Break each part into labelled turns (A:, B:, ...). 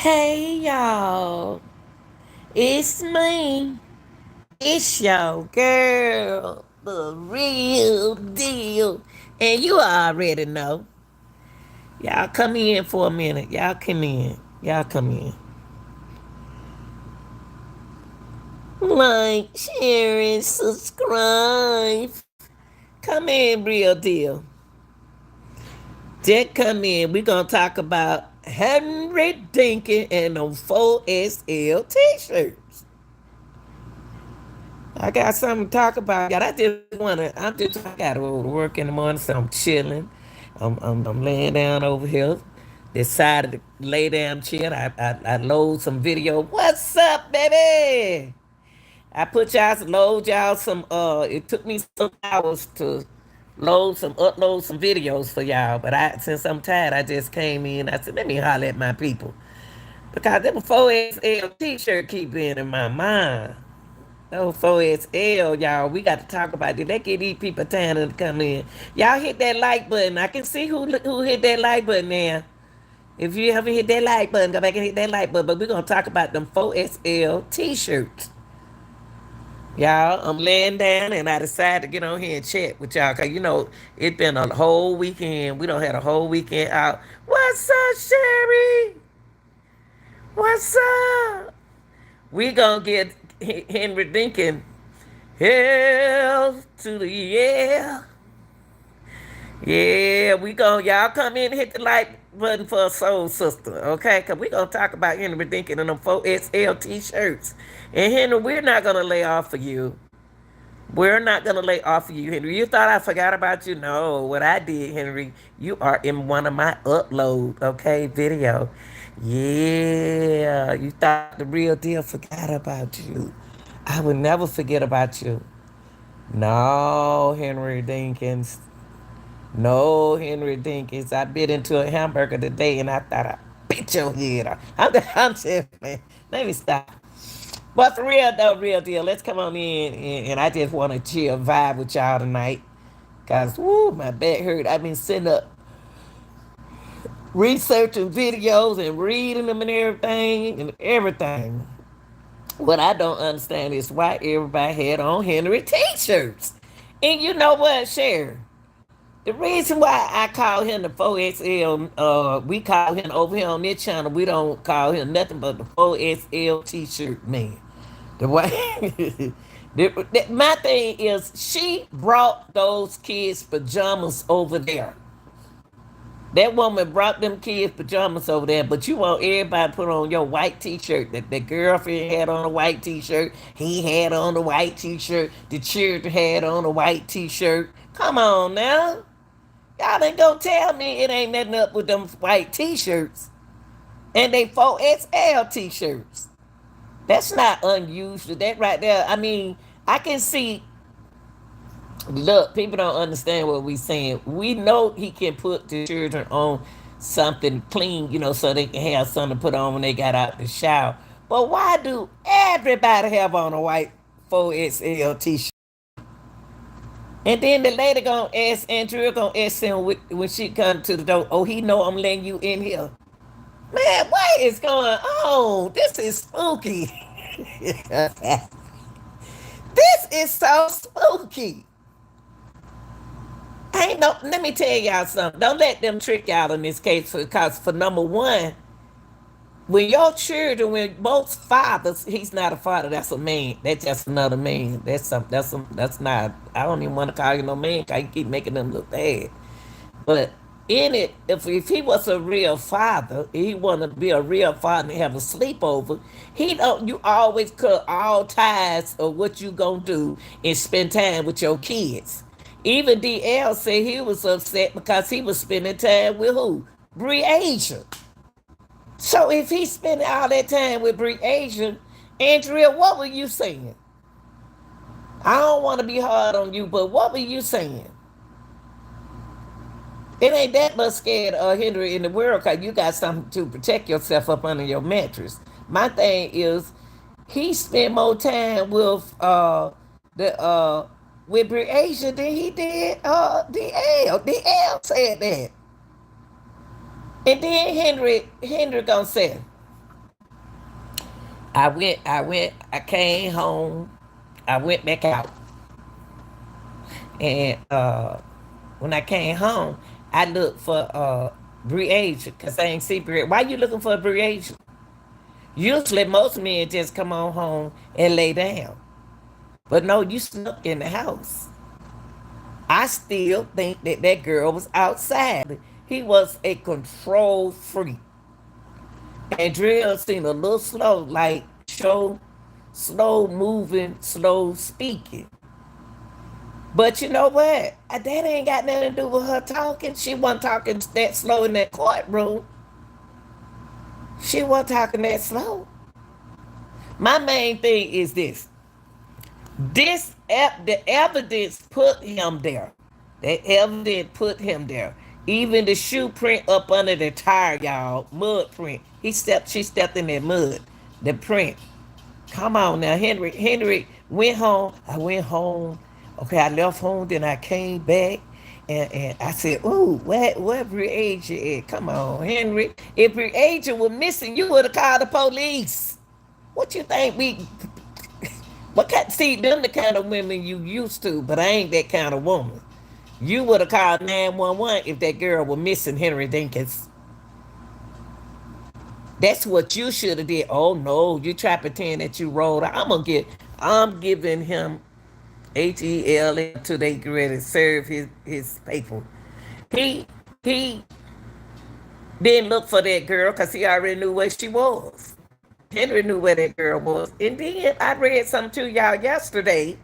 A: Hey y'all, it's me. It's your girl, the real deal. And you already know. Y'all come in for a minute. Y'all come in. Y'all come in. Like, share, and subscribe. Come in, real deal. Just come in. We're going to talk about Henry Dinkins and them 4SL t-shirts. I got something to talk about. God, I got to go to work in the morning, so I'm chilling. I'm laying down over here. Decided to lay down, chill. I load some video. What's up, baby? I load y'all some, it took me some hours to upload some videos for y'all. But since I'm tired, I just came in. I said, let me holler at my people. Because them 4XL t-shirt keep being in my mind. Oh, 4XL, y'all. We got to talk about it. Let's get these people time to come in. Y'all hit that like button. I can see who hit that like button now. If you haven't hit that like button, go back and hit that like button. But we're going to talk about them 4XL t-shirts. Y'all, I'm laying down and I decided to get on here and chat with y'all. Because, it's been a whole weekend. We don't had a whole weekend out. What's up, Sherry? What's up? We going to get Henry Dinkins. Hell to the yeah. Yeah, y'all come in and hit the like button for a soul sister, okay? Because we going to talk about Henry Dinkins and them 4XL t-shirts. And Henry, we're not going to lay off for you. We're not going to lay off for you, Henry. You thought I forgot about you? No, what I did, Henry, you are in one of my upload, okay, video. Yeah, you thought the real deal forgot about you. I would never forget about you. No, Henry Dinkins. No, Henry Dinkins. I bit into a hamburger today and I thought I bit your head off. I'm just, man. Let me stop. But for real, though, real deal, let's come on in and I just want to chill, vibe with y'all tonight. Because, woo, my back hurt. I've been sitting up researching videos and reading them and everything and everything. What I don't understand is why everybody had on Henry t-shirts. And you know what, Sherry? The reason why I call him the 4XL, we call him over here on this channel, we don't call him nothing but the 4XL t-shirt man. The way, my thing is, she brought those kids' pajamas over there. That woman brought them kids' pajamas over there, but you want everybody to put on your white t-shirt. That the girlfriend had on a white t-shirt, he had on a white t-shirt, the children had on a white t-shirt. Come on now. Y'all ain't gonna tell me it ain't nothing up with them white t-shirts. And they 4XL t-shirts. That's not unusual. That right there, I mean, I can see, look, people don't understand what we saying. We know he can put the children on something clean, so they can have something to put on when they got out the shower. But why do everybody have on a white 4XL t-shirt? And then the lady gonna ask Andrea gonna ask him when she come to the door. Oh, he know I'm letting you in here. Man, what is going on? This is spooky. This is so spooky. Ain't no. Let me tell y'all something. Don't let them trick y'all in this case because for number one, when your children, when most fathers, he's not a father. That's a man. That's just another man. That's not. I don't even want to call you no man because you keep making them look bad. But in it, if he was a real father, he want to be a real father and have a sleepover. He don't. You always cut all ties of what you gonna do and spend time with your kids. Even DL said he was upset because he was spending time with who? Bree Asia. So if he's spending all that time with Bree Asia, Andrea, what were you saying? I don't want to be hard on you, but what were you saying? It ain't that much scared Henry in the world because you got something to protect yourself up under your mattress. My thing is, he spent more time the with Briasia than he did DL. DL said that. And then Henry gonna say, I came home. I went back out, and when I came home, I looked for Breasia because I ain't see Breasia. Why you looking for Breasia? Usually, most men just come on home and lay down, but no, you snuck in the house. I still think that that girl was outside. He was a control freak. And Drill seemed a little slow, like slow moving, slow speaking. But you know what? That ain't got nothing to do with her talking. She wasn't talking that slow in that courtroom. She wasn't talking that slow. My main thing is this. The evidence put him there. The evidence put him there. Even the shoe print up under the tire, y'all, mud print. She stepped in that mud. The print. Come on now, Henry. Henry went home. I went home. Okay, I left home, then I came back. And I said, "Ooh, where Breasia at? Come on, Henry. If Breasia was missing, you would have called the police. What you think we what kind, see, them the kind of women you used to, but I ain't that kind of woman. You would have called 911 if that girl were missing Henry Dinkins. That's what you should have did. Oh no, you try to pretend that you rolled out. I'm giving him HEL till they get ready to serve his paper. He he didn't look for that girl because he already knew where she was. Henry knew where that girl was. And then I read something to y'all yesterday.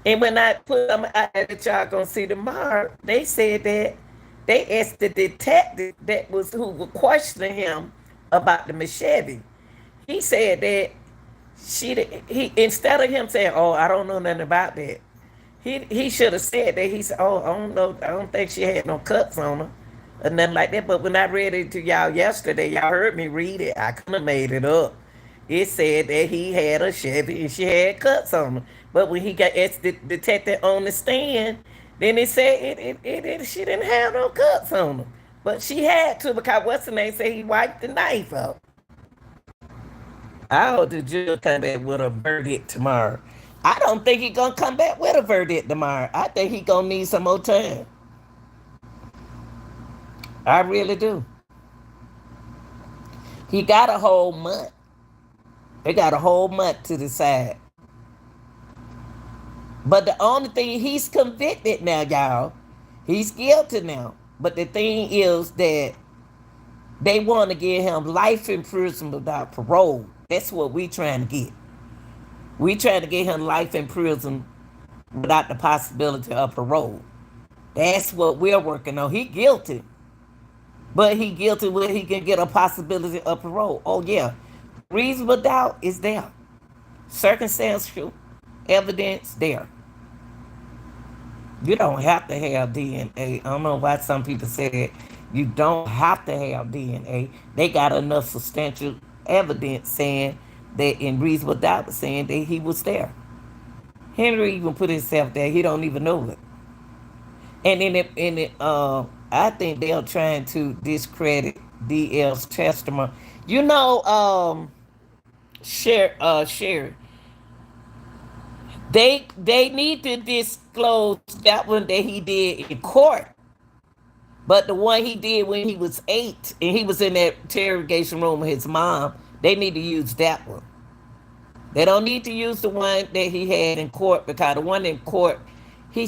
A: And when I put them out that y'all gonna see tomorrow, they said that they asked the detective that was who was questioning him about the machete. He said that he instead of him saying, "Oh, I don't know nothing about that," he should have said that. He said, "Oh, I don't know. I don't think she had no cuts on her or nothing like that." But when I read it to y'all yesterday, y'all heard me read it. I couldn't have made it up. It said that he had a Chevy and she had cuts on her. But when he got asked the detective on the stand, then it said she didn't have no cuts on her. But she had to because what's the name said he wiped the knife out. I hope the judge come back with a verdict tomorrow. I don't think he gonna come back with a verdict tomorrow. I think he gonna need some more time. I really do. He got a whole month. They got a whole month to decide. But the only thing he's convicted now, y'all. He's guilty now. But the thing is that they want to give him life in prison without parole. That's what we trying to get. We trying to get him life in prison without the possibility of parole. That's what we're working on. He guilty. But he guilty where he can get a possibility of parole. Oh yeah. Reasonable doubt is there. Circumstantial evidence there. You don't have to have DNA. I don't know why some people said you don't have to have DNA. They got enough substantial evidence saying that in reasonable doubt saying that he was there. Henry even put himself there. He don't even know it. And I think they're trying to discredit DL's testimony. You know, Sherry, they need to disclose that one that he did in court. But the one he did when he was 8 and he was in that interrogation room with his mom, they need to use that one. They don't need to use the one that he had in court because the one in court, he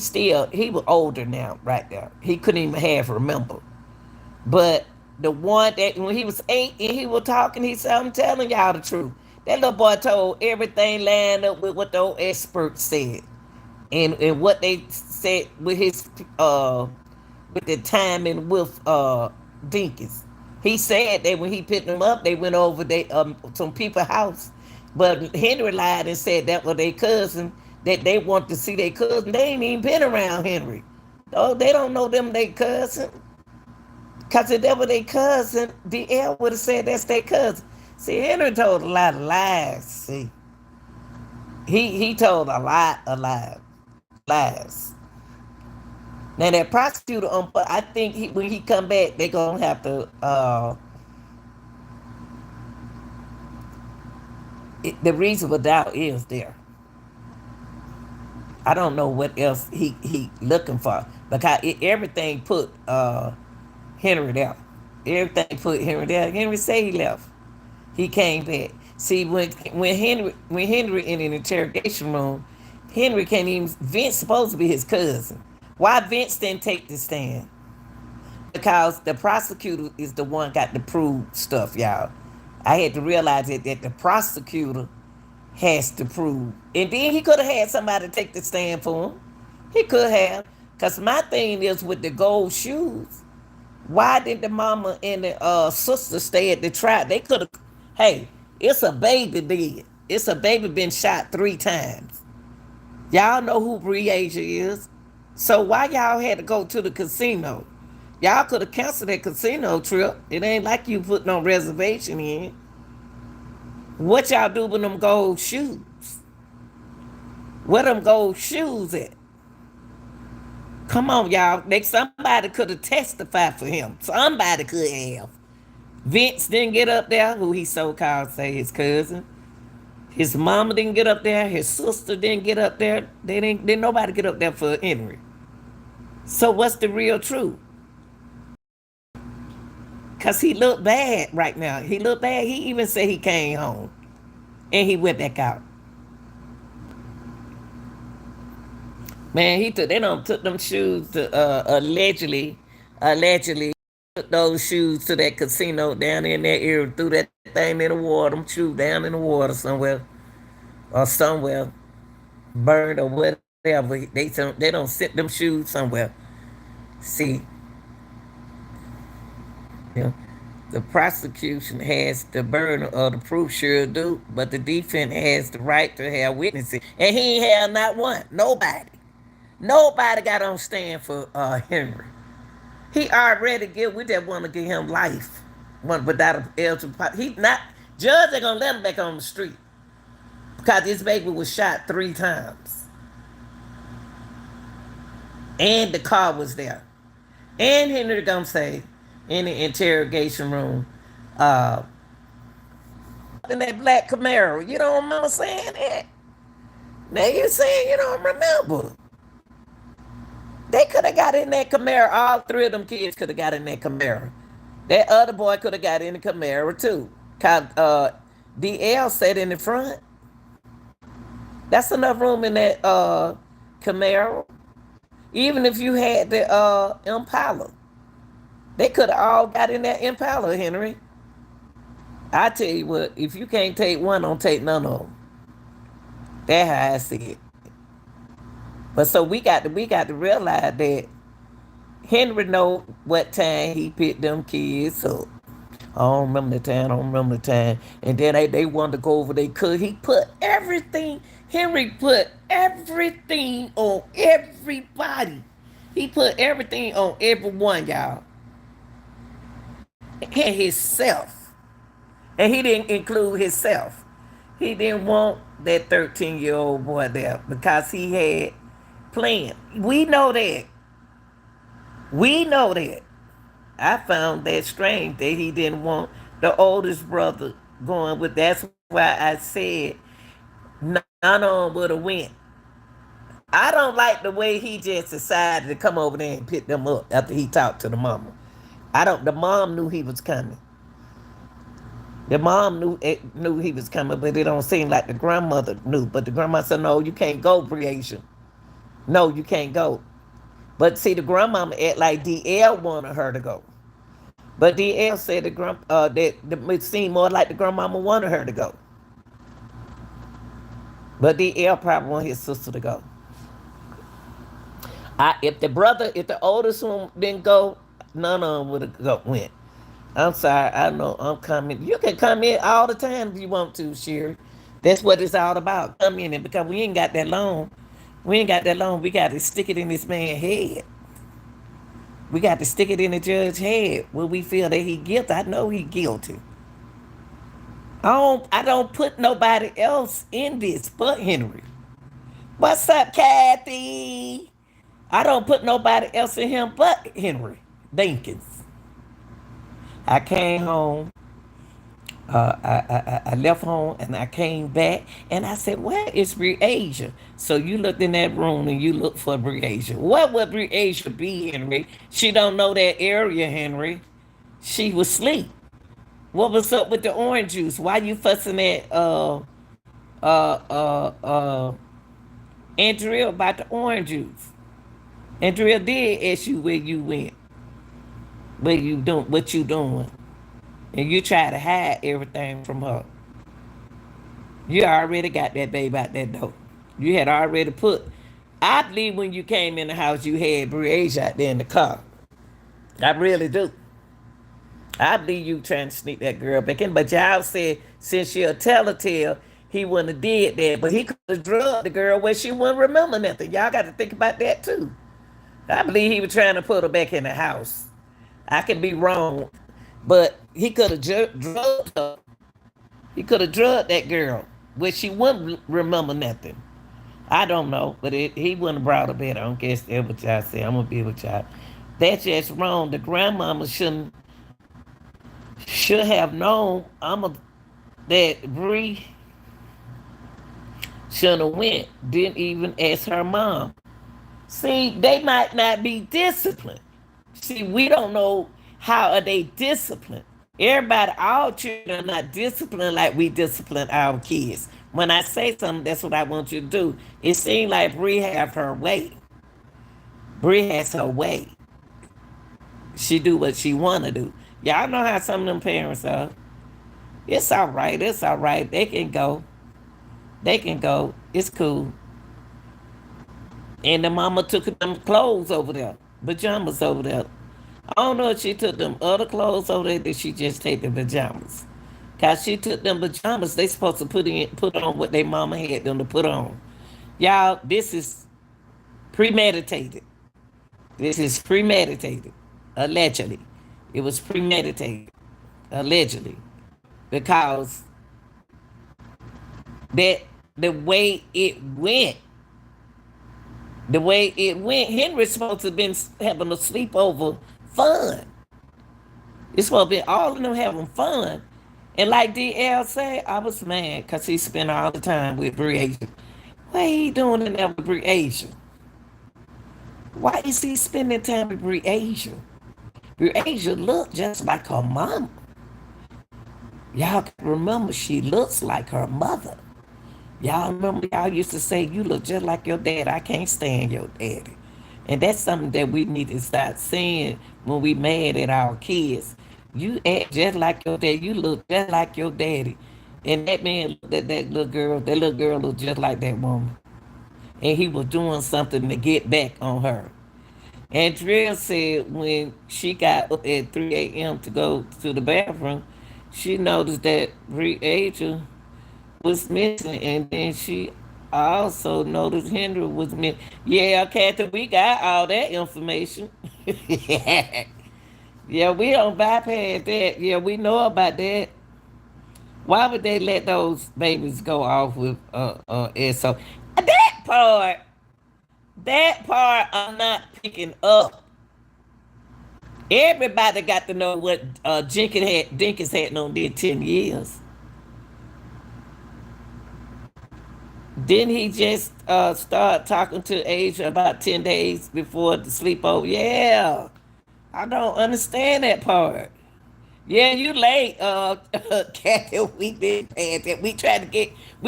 A: was older now, right there. He couldn't even half remember. But the one that when he was 8 and he was talking, he said, "I'm telling y'all the truth." That little boy told everything lined up with what the old experts said. And what they said with his with the timing with Dinkins. He said that when he picked them up, they went over some people's house. But Henry lied and said that was their cousin, that they want to see their cousin. They ain't even been around Henry. Oh, they don't know them their cousin. Because if that was their cousin, DL would have said that's their cousin. See, Henry told a lot of lies. See, he told a lot of lies. Now that prosecutor, I think when he come back, they gonna have to The reasonable doubt is there. I don't know what else he looking for because everything put Henry there. Everything put Henry there. Henry say he left. He came back. See, when Henry in an interrogation room, Henry can't even. Vince supposed to be his cousin. Why Vince didn't take the stand? Because the prosecutor is the one got to prove stuff, y'all. I had to realize that the prosecutor has to prove. And then he could have had somebody take the stand for him. He could have. Because my thing is with the gold shoes, why did the mama and the sister stay at the trial? They could have, hey, it's a baby dead. It's a baby been shot 3 times. Y'all know who Breasia is. So why y'all had to go to the casino? Y'all could have canceled that casino trip. It ain't like you put no reservation in. What y'all do with them gold shoes? Where them gold shoes at? Come on, y'all. Somebody could have testified for him. Somebody could have. Vince didn't get up there, who he so called say his cousin. His mama didn't get up there. His sister didn't get up there. Didn't nobody get up there for Henry. So what's the real truth? Cause he looked bad right now. He looked bad. He even said he came home. And he went back out. Man, they don't took them shoes to allegedly took those shoes to that casino down in that area, threw that thing in the water, them shoes down in the water somewhere or somewhere, burned or whatever. They don't sit them shoes somewhere. See, you know, the prosecution has the burden of the proof, sure do, but the defense has the right to have witnesses, and he ain't have not one. Nobody got on stand for Henry. He already give. We just want to give him life. One without a eligible. He not judge ain't gonna let him back on the street because this baby was shot 3 times, and the car was there. And Henry gonna say in the interrogation room, uh, in that black Camaro. You don't remember saying that? Now you saying you don't remember? They could have got in that Camaro. All 3 of them kids could have got in that Camaro. That other boy could have got in the Camaro too. Cause DL sat in the front. That's enough room in that Camaro. Even if you had the Impala, they could have all got in that Impala, Henry. I tell you what, if you can't take one, don't take none of them. That's how I see it. But so we got to realize that Henry know what time he picked them kids up. I don't remember the time. I don't remember the time. And then they wanted to go over. They could. He put everything. Henry put everything on everybody. He put everything on everyone, y'all. And himself. And he didn't include himself. He didn't want that 13-year-old boy there because he had planned. We know that. We know that. I found that strange that he didn't want the oldest brother going with. That's why I said none of them would have went. I don't like the way he just decided to come over there and pick them up after he talked to the mama. I don't. The mom knew he was coming. The mom knew he was coming, but it don't seem like the grandmother knew. But the grandma said, "No, you can't go, Breasia. No, you can't go." But see, the grandmama act like DL wanted her to go. But DL said that it seemed more like the grandmama wanted her to go. But DL probably wanted his sister to go. If the oldest one didn't go, none of them would have went. I'm sorry, I know I'm coming. You can come in all the time if you want to, Sherry. That's what it's all about. Come in, and because we ain't got that long. We ain't got that long. We got to stick it in this man's head. We got to stick it in the judge's head when we feel that he guilty. I know he guilty. I don't put nobody else in this but Henry. What's up, Kathy? I don't put nobody else in him but Henry Dinkins. I came home I left home and I came back and I said, where is Asia? So you looked in that room and you looked for Asia. What would Asia be, Henry? She don't know that area, Henry. She was asleep. What was up with the orange juice? Why you fussing at uh uh uh Andrea about the orange juice? Andrea did ask you where you went, where you doing, what you doing, and you try to hide everything from her. You already got that baby out that door. You had already put. I believe when you came in the house, you had Breasia out there in the car. I really do. I believe you trying to sneak that girl back in. But y'all said since she a telltale, he wouldn't have did that. But he could have drugged the girl where she wouldn't remember nothing. Y'all got to think about that too. I believe he was trying to put her back in the house. I could be wrong, but he could have drugged her. He could have drugged that girl where she wouldn't remember nothing. I don't know, but he wouldn't have brought her back. I don't guess that's what y'all say. I'm gonna be with y'all. That's just wrong. The grandmama should have known. That Bree shouldn't have went. Didn't even ask her mom. See, they might not be disciplined. See, we don't know how are they disciplined. Everybody, all children are not disciplined like we discipline our kids. When I say something, that's what I want you to do. It seems like Bree have her way. Bree has her way. She do what she want to do. Y'all know how some of them parents are. It's all right. It's all right. They can go. They can go. It's cool. And the mama took them clothes over there, pajamas over there. I don't know if she took them other clothes over there, did she just take the pajamas? Cause she took them pajamas, they supposed to put on what their mama had them to put on. Y'all, this is premeditated. This is premeditated. Allegedly. It was premeditated. Allegedly. Because that the way it went, Henry's supposed to have been having a sleepover fun. It's supposed to be all of them having fun. And like DL said, I was mad because he spent all the time with Breasia. What he doing in there with Breasia? Why is he spending time with Breasia? Breasia looked just like her mama. Y'all can remember she looks like her mother. Y'all remember y'all used to say, you look just like your dad. I can't stand your daddy. And that's something that we need to start saying when we mad at our kids. You act just like your dad. You look just like your daddy. And that man looked at that little girl. That little girl looked just like that woman. And he was doing something to get back on her. And Drill said when she got up at 3 a.m. to go to the bathroom, she noticed that Asia was missing, and then she also noticed Henry was missing. Yeah, Kathy, we got all that information. Yeah, we don't bypass that. Yeah, we know about that. Why would they let those babies go off with SO? That part I'm not picking up. Everybody got to know what Dinkins had known did 10 years. Didn't he just start talking to Asia about 10 days before the sleepover? Yeah. I don't understand that part. Yeah, you late, Kathy. We did past that. We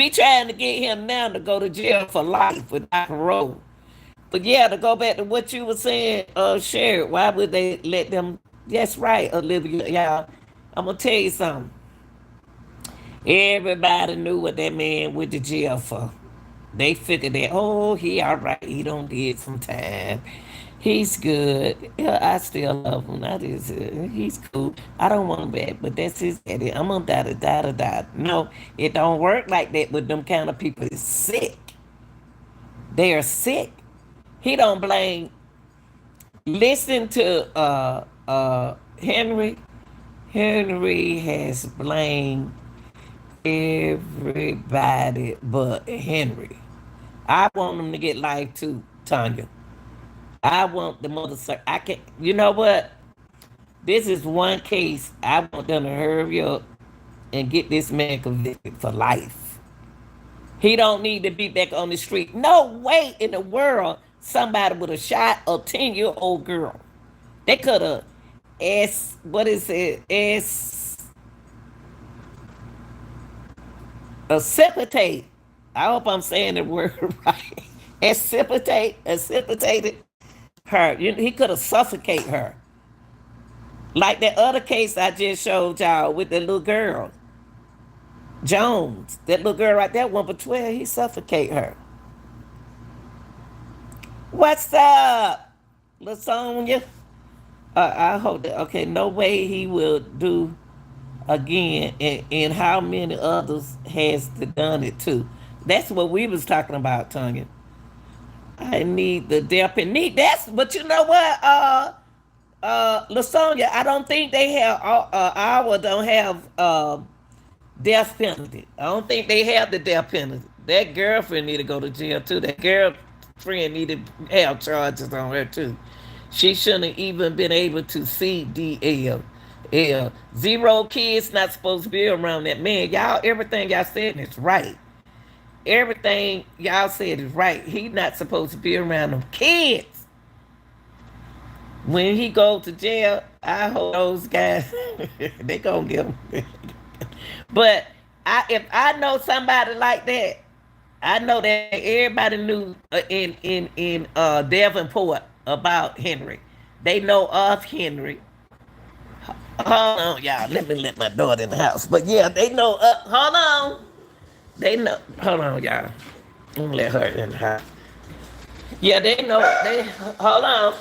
A: trying to get him now to go to jail for life without parole. But yeah, to go back to what you were saying, Sherry, why would they let them? That's right, Olivia. Y'all, I'm gonna tell you something. Everybody knew what that man went to jail for. They figured that, oh, he all right. He don't did some time. He's good. Yeah, I still love him. He's cool. I don't want him back, but that's his daddy. I'm gonna die. No, it don't work like that with them kind of people. It's sick. They are sick. He don't blame. Listen to Henry. Henry has blamed everybody but Henry. I want him to get life too, Tanya. I want the mother. I can. You know what? This is one case. I want them to hurry up and get this man convicted for life. He don't need to be back on the street. No way in the world somebody would have shot a 10-year-old girl. They could have what is it? Accepitate. I hope I'm saying the word right. Accepitated her. He could have suffocated her. Like that other case I just showed y'all with the little girl. Jones. That little girl right there, 1 for 12, he suffocate her. What's up, LaSonia? I hope that, okay, no way he will do again, and how many others has done it too. That's what we was talking about, Tanya. I need the death penalty. That's, but you know what, LaSonia, I don't think they have, our don't have death penalty. I don't think they have the death penalty. That girlfriend need to go to jail too. That girlfriend need to have charges on her too. She shouldn't have even been able to see DL. Yeah. 0 kids not supposed to be around that man. Y'all, everything y'all said is right. Everything y'all said is right. He not supposed to be around them kids. When he go to jail, I hope those guys they gonna get him. But if I know somebody like that, I know that everybody knew in Davenport about Henry. They know of Henry. Hold on, y'all. Let me let my daughter in the house. But yeah, they know. Hold on. They know. Hold on, y'all. I'm gonna let her in the house. Yeah, they know. They hold on.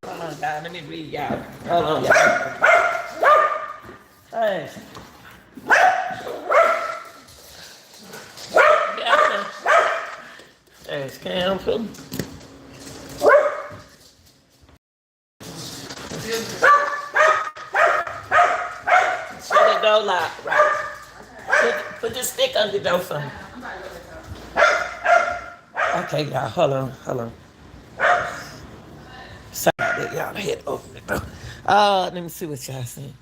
A: Hold on, y'all. Let me read y'all. Hold on, y'all. Hey. There's counsel. Shut the door lock, right? Put the stick on the door for me. Okay, y'all, hold on. Sorry that y'all had to open the door. Let me see what y'all saying.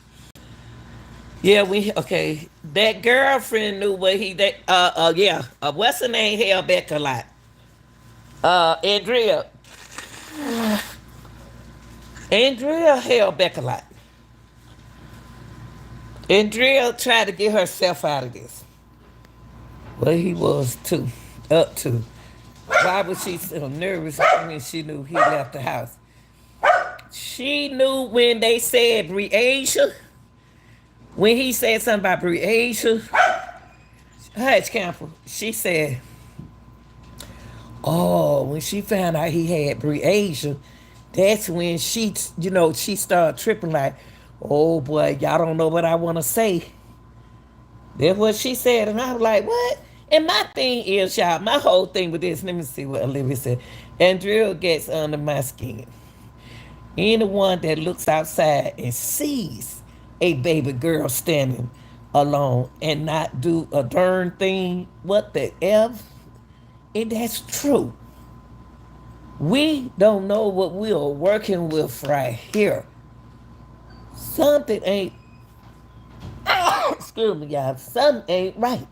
A: Yeah, okay. That girlfriend knew what yeah. What's her name held back a lot. Andrea held back a lot. Andrea tried to get herself out of this. Well, he was too, up to. Why was she so nervous when she knew he left the house? She knew when they said Breasia, when he said something about Breasia, Hutch Campbell, she said, oh, when she found out he had Breasia, that's when she started tripping like, oh boy, y'all don't know what I want to say. That's what she said. And I was like, what? And my thing is, y'all, my whole thing with this, let me see what Olivia said. Andrea gets under my skin. Anyone that looks outside and sees a baby girl standing alone and not do a darn thing, what the F? And that's true. We don't know what we are working with right here. Something ain't, excuse me, y'all, something ain't right.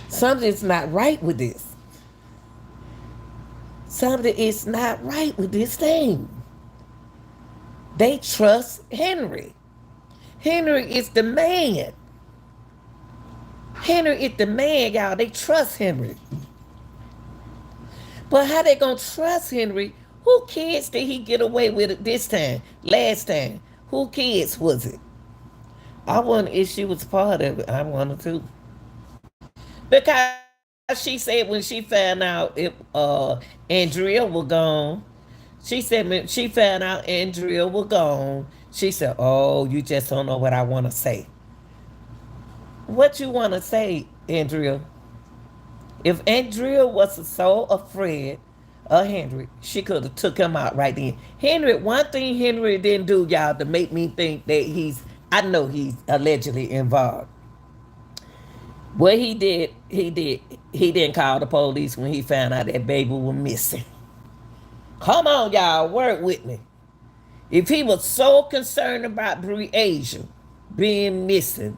A: Something's not right with this. Something is not right with this thing. They trust Henry. Henry is the man. Henry is the man, y'all. They trust Henry. But how they gonna trust Henry? Who kids did he get away with it this time? Last time? Who kids was it? I wonder if she was part of it. I wonder too. Because she said when she found out if Andrea was gone, she said when she found out Andrea was gone, she said, oh, you just don't know what I want to say. What you want to say, Andrea? If Andrea wasn't so afraid of Henry, she could have took him out right then. Henry, one thing Henry didn't do, y'all, to make me think that I know he's allegedly involved. What he didn't call the police when he found out that baby was missing. Come on, y'all, work with me. If he was so concerned about Breasia being missing,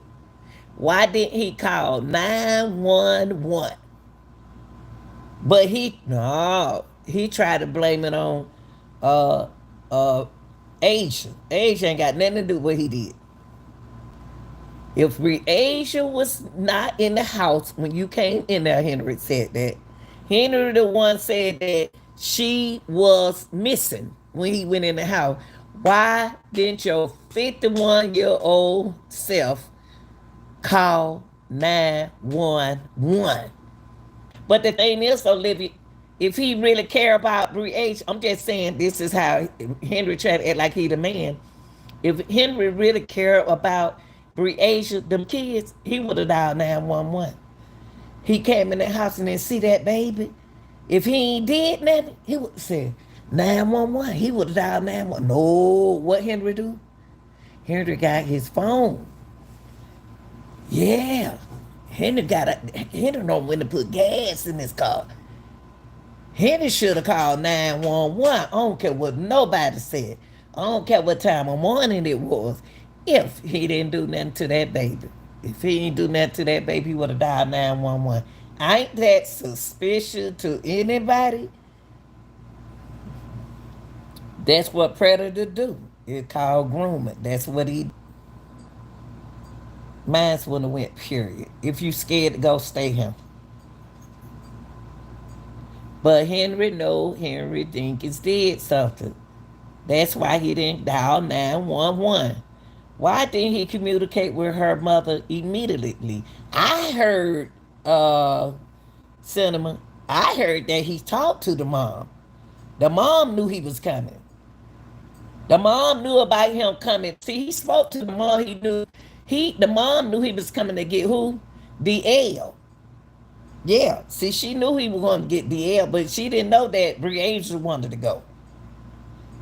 A: why didn't he call 911? But he no, he tried to blame it on uh uh Asia. Asia ain't got nothing to do with what he did. If Asia was not in the house when you came in there, Henry said that. Henry the one said that she was missing when he went in the house. Why didn't your 51-year-old self call 911? But the thing is, Olivia, if he really care about Breach, I'm just saying this is how Henry tried to act like he the man. If Henry really cared about Breasia, them kids, he would have dialed 911. He came in the house and didn't see that baby. If he ain't did nothing, he would have said 911. He would have dialed 911. No, what Henry do? Henry got his phone. Yeah. Henry know when to put gas in his car. Henry should have called 911. I don't care what nobody said. I don't care what time of morning it was. If he didn't do nothing to that baby. If he didn't do nothing to that baby, he would have dialed 911. Ain't that suspicious to anybody? That's what predators do. It's called grooming. That's what he. Mine's wouldn't have went, period. If you scared to go, stay home. But Henry Henry Dinkins did something. That's why he didn't dial 911. Why didn't he communicate with her mother immediately? I heard, Cinema, I heard that he talked to the mom. The mom knew he was coming. The mom knew about him coming. See, he spoke to the mom. The mom knew he was coming to get who? DL. Yeah. See, she knew he was going to get DL, but she didn't know that Breasia wanted to go.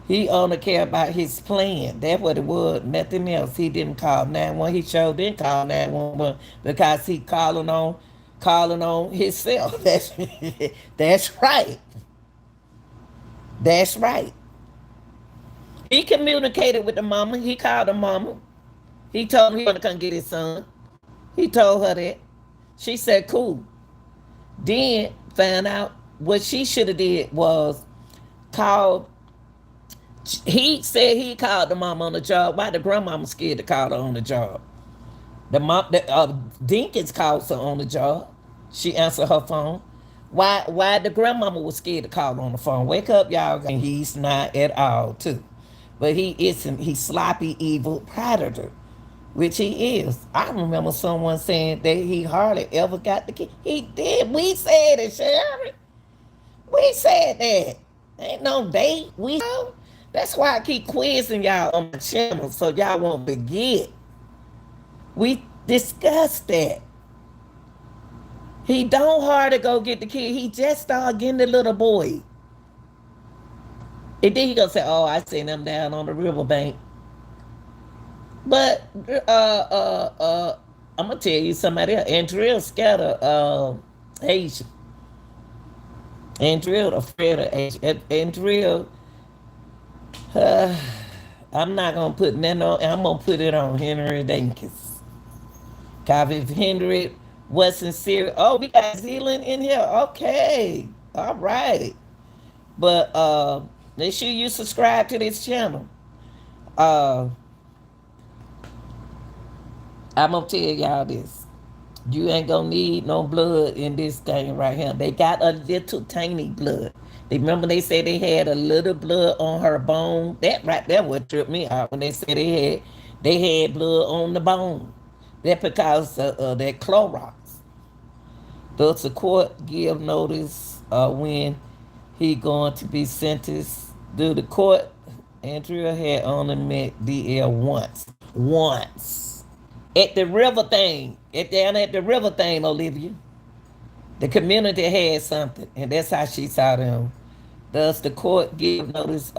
A: He only cared about his plan. That's what it was. Nothing else. He didn't call 911. He sure didn't call 911 because he calling on himself. That's right. That's right. He communicated with the mama. He called the mama. He told him he wanted to come get his son. He told her that. She said, cool. Then found out what she should have did was called. He said he called the mom on the job. Why the grandmama scared to call her on the job? Dinkins called her on the job. She answered her phone. Why the grandmama was scared to call her on the phone? Wake up, y'all. And he's not at all, too. But he isn't. He's sloppy, evil predator, which he is. I remember someone saying that he hardly ever got the kid. He did. We said it, Sherry. We said that. Ain't no date. That's why I keep quizzing y'all on my channel so y'all won't forget. We discussed that. He don't hard to go get the kid. He just started getting the little boy. And then he gonna say, "Oh, I seen him down on the riverbank." But I'm gonna tell you somebody else. Andrea Scatter, Asian. Andrea afraid of Asian. Andrea. I'm not gonna put nothing on. I'm gonna put it on Henry Dinkins. Cause if Henry was sincere, oh, we got Zealand in here. Okay, all right. But make sure you subscribe to this channel. I'm gonna tell y'all this. You ain't gonna need no blood in this thing right here. They got a little tiny blood. Remember they said they had a little blood on her bone. That right there would trip me out when they said they had blood on the bone. That because of that Clorox. Does the court give notice when he going to be sentenced? Do the court? Andrea had only met DL once. Once. At the river thing. Down at the river thing, Olivia. The community had something, and that's how she saw them. Does the court give notice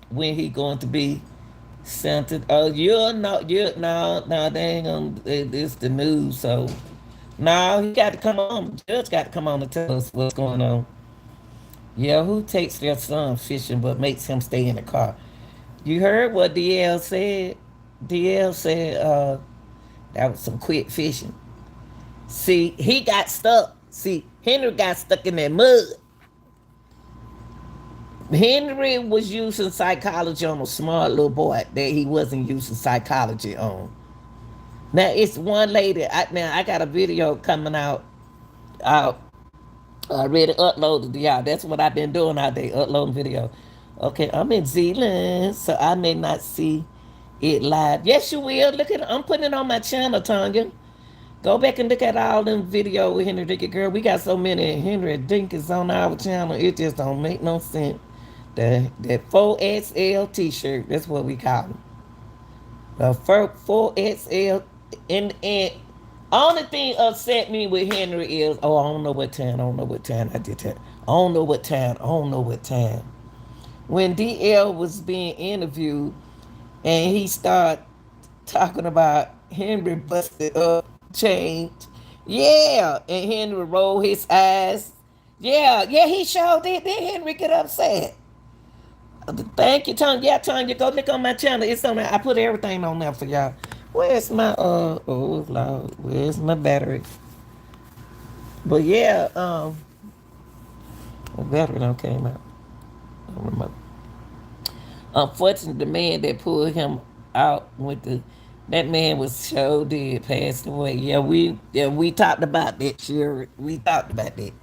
A: when he going to be sentenced? Oh, no, they ain't gonna. It's the news, so no, he got to come on. The judge got to come on and tell us what's going on. Yeah, who takes their son fishing but makes him stay in the car? You heard what DL said? DL said that was some quick fishing. See, he got stuck. See, Henry got stuck in that mud. Henry was using psychology on a smart little boy that he wasn't using psychology on. Now it's one lady. Now I got a video coming out. Out. I already uploaded to y'all. That's what I've been doing all day, uploading video. Okay, I'm in Zealand, so I may not see it live. Yes, you will. Look at. I'm putting it on my channel, Tanya. Go back and look at all them video with Henry Dinkins. Girl, we got so many Henry Dinkins on our channel. It just don't make no sense. That 4XL t-shirt, that's what we call them. The 4XL. And only thing upset me with Henry is, oh, I don't know what time. I don't know what time I did that. I don't know what time. I don't know what time. When DL was being interviewed and he started talking about Henry busted up, changed. Yeah, and Henry rolled his eyes. Yeah, yeah, he showed it. Then Henry get upset. Thank you, Tanya. Yeah, Tanya, go look on my channel. It's on there. I put everything on there for y'all. Where's my oh Lord, where's my battery? But yeah, the battery don't came out. I don't remember. Unfortunately, the man that pulled him out with the that man was so dead, passed away. Yeah, we talked about that, sure. We talked about that.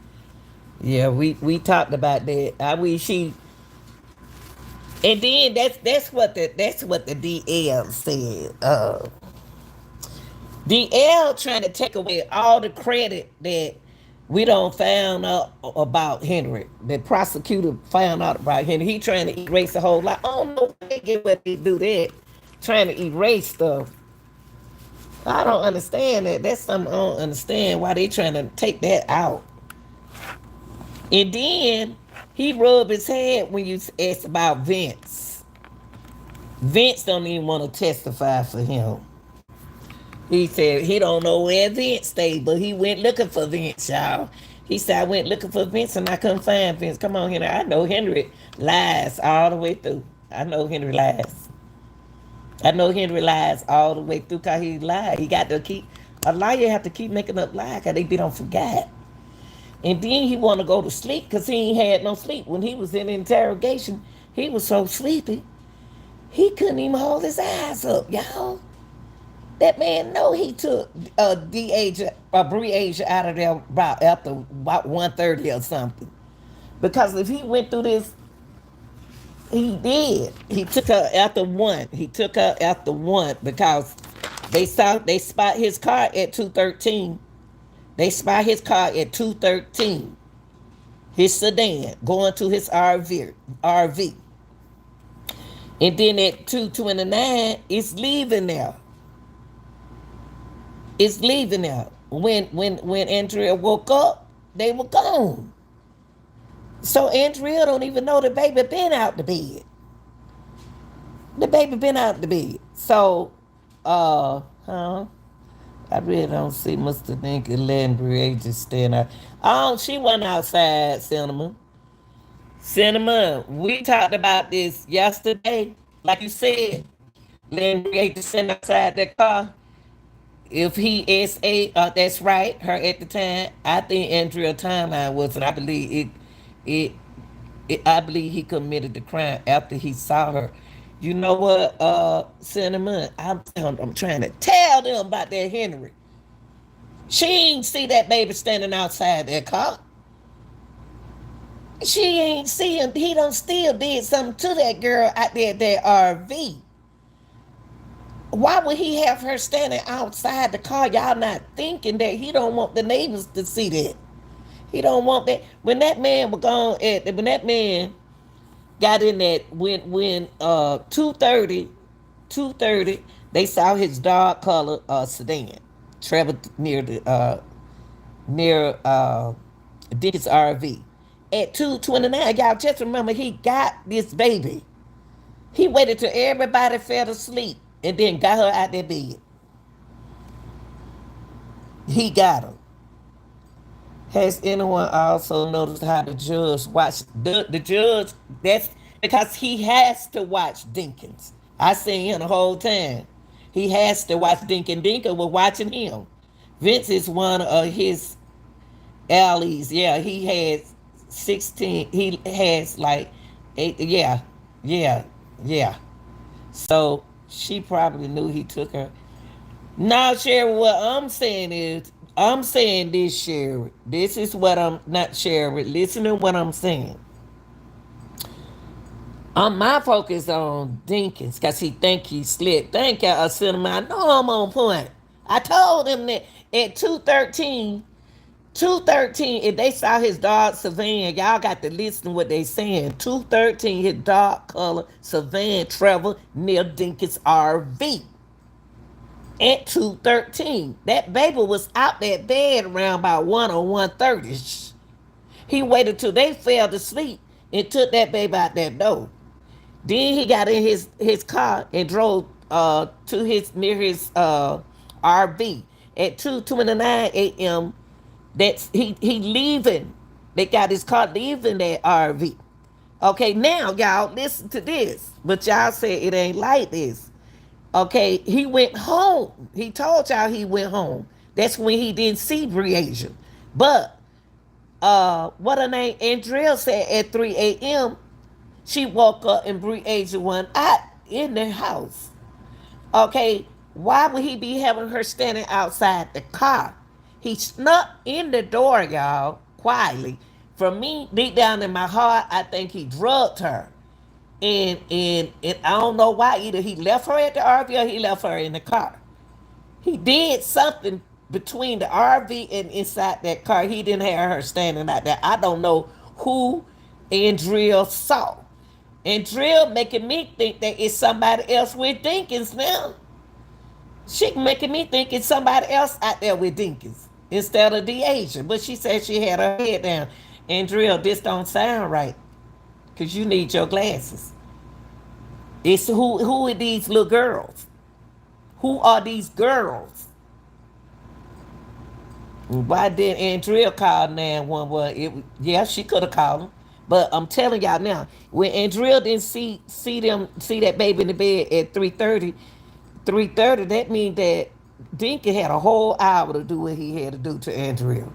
A: Yeah, we talked about that. I wish he and then that's what the DL said. DL trying to take away all the credit that we don't found out about Henry. The prosecutor found out about Henry. He trying to erase the whole lot. I don't know why they get what they do that. Trying to erase stuff. I don't understand that. That's something I don't understand why they trying to take that out. And then he rubbed his head when you asked about Vince. Vince don't even want to testify for him. He said he don't know where Vince stayed, but he went looking for Vince, y'all. He said I went looking for Vince and I couldn't find Vince. Come on, Henry. I know Henry lies all the way through. I know Henry lies. I know Henry lies all the way through because he lied. He got to keep a liar have to keep making up lies because they be don't forget. And then he want to go to sleep because he ain't had no sleep. When he was in interrogation, he was so sleepy, he couldn't even hold his eyes up, y'all. That man know he took Bree Asia out of there about after about 1:30 or something. Because if he went through this, he did. He took her after one. He took her after one because they spot his car at 2:13. They spot his car at 2:13. His sedan going to his RV. And then at 2:29, it's leaving there. It's leaving there. When Andrea woke up, they were gone. So Andrea don't even know the baby been out the bed. The baby been out the bed. So, I really don't see Mr. Dinkins letting Brie just stand out. Oh, she went outside, Cinnamon. Cinnamon, we talked about this yesterday. Like you said, letting Brie just stand outside that car. If he is that's right, her at the time. I think Andrea timeline was, and I believe it, I believe he committed the crime after he saw her. You know what, Cinnamon? I'm trying to tell them about that Henry. She ain't see that baby standing outside that car. She ain't see him. He done still did something to that girl out there at that RV. Why would he have her standing outside the car? Y'all not thinking that he don't want the neighbors to see that. He don't want that. When that man was gone when that man got in that when 2:30, they saw his dark color sedan travel near the near Dick's RV. At 2:29, y'all just remember he got this baby. He waited till everybody fell asleep and then got her out their bed. He got her. Has anyone also noticed how the judge watched the judge? because he has to watch Dinkins. I seen him the whole time. He has to watch Dinkin. Dinkin was watching him. Vince is one of his allies. Yeah, he has 16. He has like eight. Yeah, yeah, yeah. So she probably knew he took her. Now, Sherry, what I'm saying is, I'm saying this, Sherry. This is what I'm not Sherry. Listen to what I'm saying. My focus on Dinkins because he think he slick. Thank you, Cinema. I know I'm on point. I told him that at 213, 213, if they saw his dark Savan, y'all got to listen to what they saying. 213, his dark color Savan travel near Dinkins RV. At 213, that baby was out that bed around about 1 or 1:30. He waited till they fell to sleep and took that baby out that door. Then he got in his car and drove to his near his RV at 2:29 a.m. That's he leaving. They got his car leaving that RV. Okay, now y'all listen to this. But y'all say it ain't like this. Okay, he went home. He told y'all he went home. That's when he didn't see Breasia. But what her name Andrea said at 3 a.m. She woke up and Breasia went out in the house. Okay, why would he be having her standing outside the car? He snuck in the door, y'all, quietly. For me, deep down in my heart, I think he drugged her. And I don't know why. Either he left her at the RV or he left her in the car. He did something between the RV and inside that car. He didn't have her standing out there. I don't know who Andrea saw. Andrea making me think that it's somebody else with Dinkins now. She making me think it's somebody else out there with Dinkins instead of the Asian. But she said she had her head down. Andrea, this don't sound right. Because you need your glasses. It's who are these little girls? Who are these girls? Why didn't Andrea call 911? Yeah, she could have called them. But I'm telling y'all now, when Andrea didn't see that baby in the bed at 3:30, that means that Dinky had a whole hour to do what he had to do to Andrea.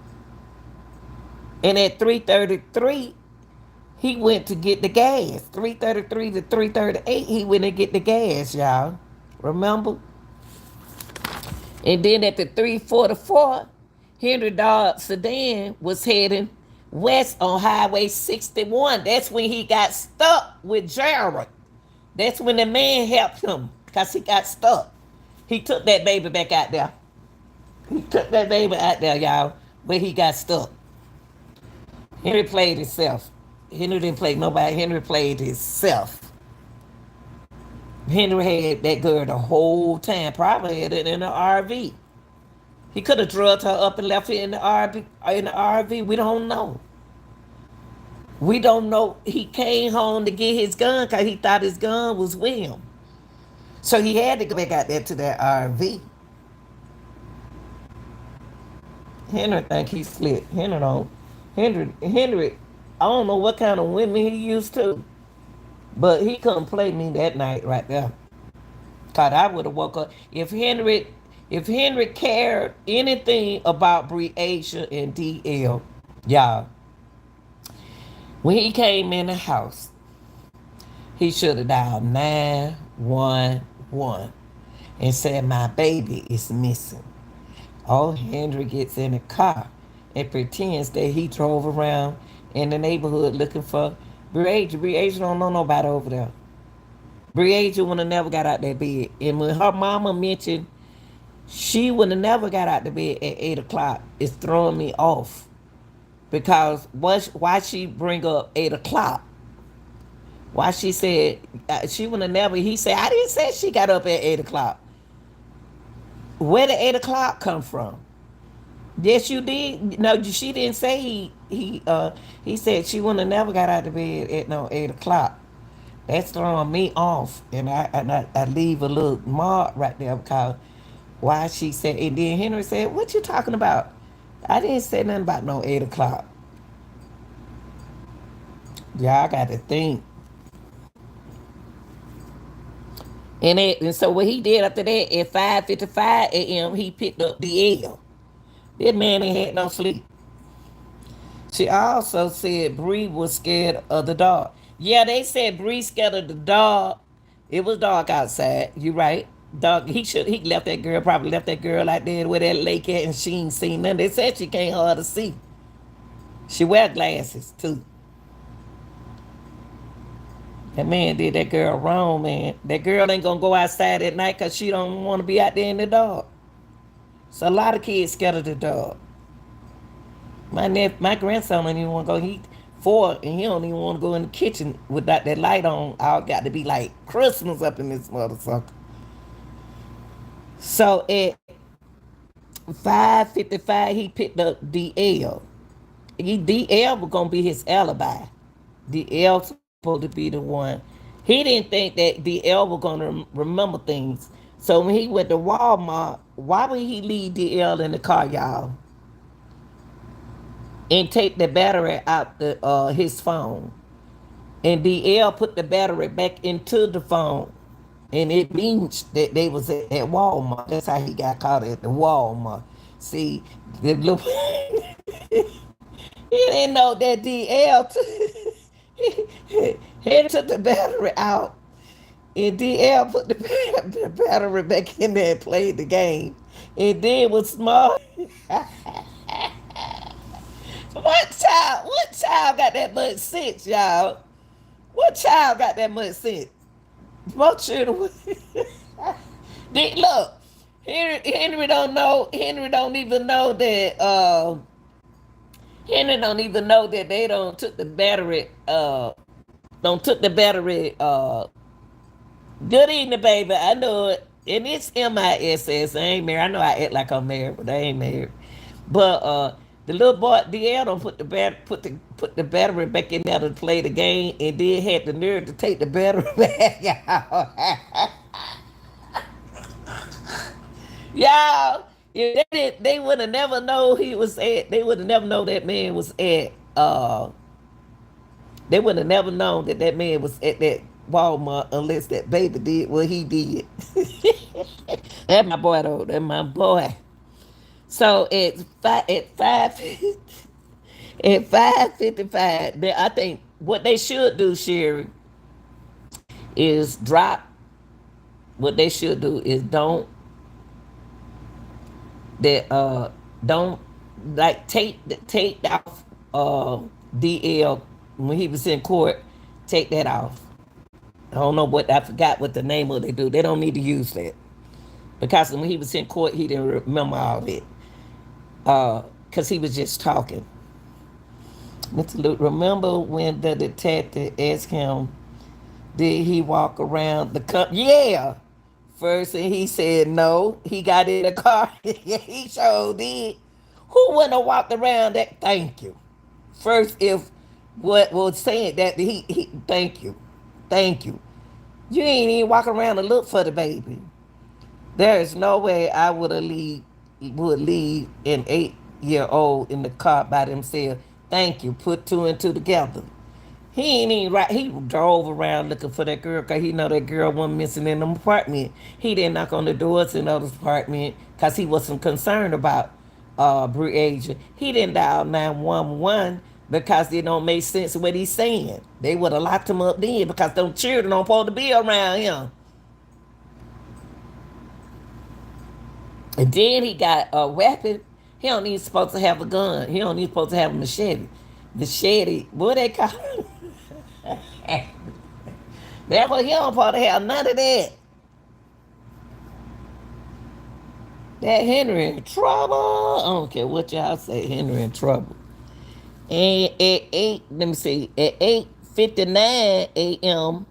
A: And at 3:33, he went to get the gas. 3:33 to 3:38, he went to get the gas, y'all. Remember? And then at the 3:44, Henry Dodge sedan was heading west on Highway 61. That's when he got stuck with Jared. That's when the man helped him because he got stuck. He took that baby back out there. He took that baby out there, y'all, where he got stuck. Henry played himself. Henry didn't play nobody. Henry played himself. Henry had that girl the whole time. Probably had it in the RV. He could have drugged her up and left her in the RV. In the RV, we don't know. We don't know. He came home to get his gun because he thought his gun was with him. So he had to go back out there to that RV. Henry think he slick. Henry don't. Henry, I don't know what kind of women he used to, but he couldn't play me that night right there. Cause I would have woke up if Henry cared anything about Breasia and DL, y'all. When he came in the house, he should have dialed 911 and said, "My baby is missing." Oh, Henry gets in the car and pretends that he drove around in the neighborhood looking for Breasia. Breasia don't know nobody over there. Breasia would have never got out that bed. And when her mama mentioned she would have never got out the bed at 8 o'clock, it's throwing me off. Because why she bring up 8 o'clock? Why she said she would have never, he said, I didn't say she got up at 8 o'clock. Where did 8 o'clock come from? Yes, you did. No, she didn't say he said she would have never got out of bed at no 8 o'clock. That's throwing me off. And I leave a little mark right there because why she said, and then Henry said, what you talking about? I didn't say nothing about no 8 o'clock. Y'all got to think. And so what he did after that, at 5:55 a.m., he picked up DL. That man ain't had no sleep. She also said Bree was scared of the dog. Yeah, they said Bree scared of the dog. It was dark outside. You right. Dog, he left that girl, probably left that girl out there where that lake at, and she ain't seen nothing. They said she can't hardly see. She wear glasses too. That man did that girl wrong, man. That girl ain't gonna go outside at night because she don't want to be out there in the dark. So a lot of kids scared of the dog. My grandson don't even want to go. He 4 and he don't even want to go in the kitchen without that light on. I got to be like Christmas up in this motherfucker. So at 5:55, he picked up DL. DL was gonna be his alibi. DL supposed to be the one. He didn't think that DL was gonna remember things. So when he went to Walmart, why would he leave DL in the car, y'all, and take the battery out the his phone? And DL put the battery back into the phone. And it means that they was at Walmart. That's how he got caught at the Walmart. See, the little he didn't know that DL he took the battery out. And DL put the battery back in there and played the game. And then was smart. What child got that much sense, y'all? What child got that much sense? Most children. Look, Henry don't know. Henry don't even know that. Henry don't even know that they don't took the battery. Don't took the battery. Good evening, baby. I know it, and it's MISS. I ain't married. I know I act like I'm married, but I ain't married. But the little boy DL don't put the battery back in there to play the game, and then had the nerve to take the battery back, y'all. Y'all, if they would have never known he was at. They would have never known that man was at. They would have never known that that man was at that Walmart unless that baby did what he did. That's my boy though. That's my boy. So at five at 5:55, I think what they should do, Sherry, is drop. What they should do is that don't like take off DL when he was in court. Take that off. I don't know what I forgot what the name of they do. They don't need to use that because when he was in court, he didn't remember all that because he was just talking. Mr. Luke, remember when the detective asked him, did he walk around the cup? Yeah. First, and he said no. He got in the car. Yeah, he sure did. Who wouldn't have walked around that? Thank you. First, if what was saying that thank you. Thank you. You ain't even walking around to look for the baby. There is no way I would leave an 8-year old in the car by themselves. Thank you. Put two and two together. He ain't even right. He drove around looking for that girl because he know that girl wasn't missing in the apartment. He didn't knock on the doors in those apartment because he wasn't concerned about Bree Asia. He didn't dial 911 because it don't make sense what he's saying. They would have locked him up then because those children don't supposed to be around him. And then he got a weapon. He don't even supposed to have a gun. He don't even supposed to have a machete. Machete, what they call it? That's what he don't supposed to have none of that. That Henry in trouble. I don't care what y'all say. Henry in trouble. And at let me see, at 8:59 a.m.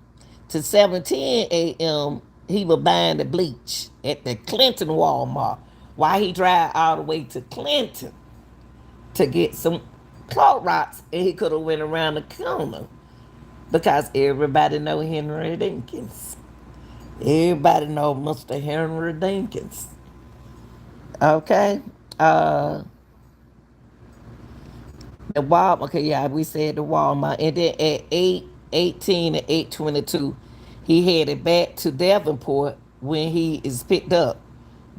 A: to 7:10 a.m. he was buying the bleach at the Clinton Walmart. Why he drive all the way to Clinton to get some Clorox, and he could have went around the corner because everybody know Henry Dinkins. Everybody know Mr. Henry Dinkins. Okay. The Walmart, okay, yeah, we said the Walmart. And then at 8:18 and 8:22, He headed back to Davenport when he is picked up,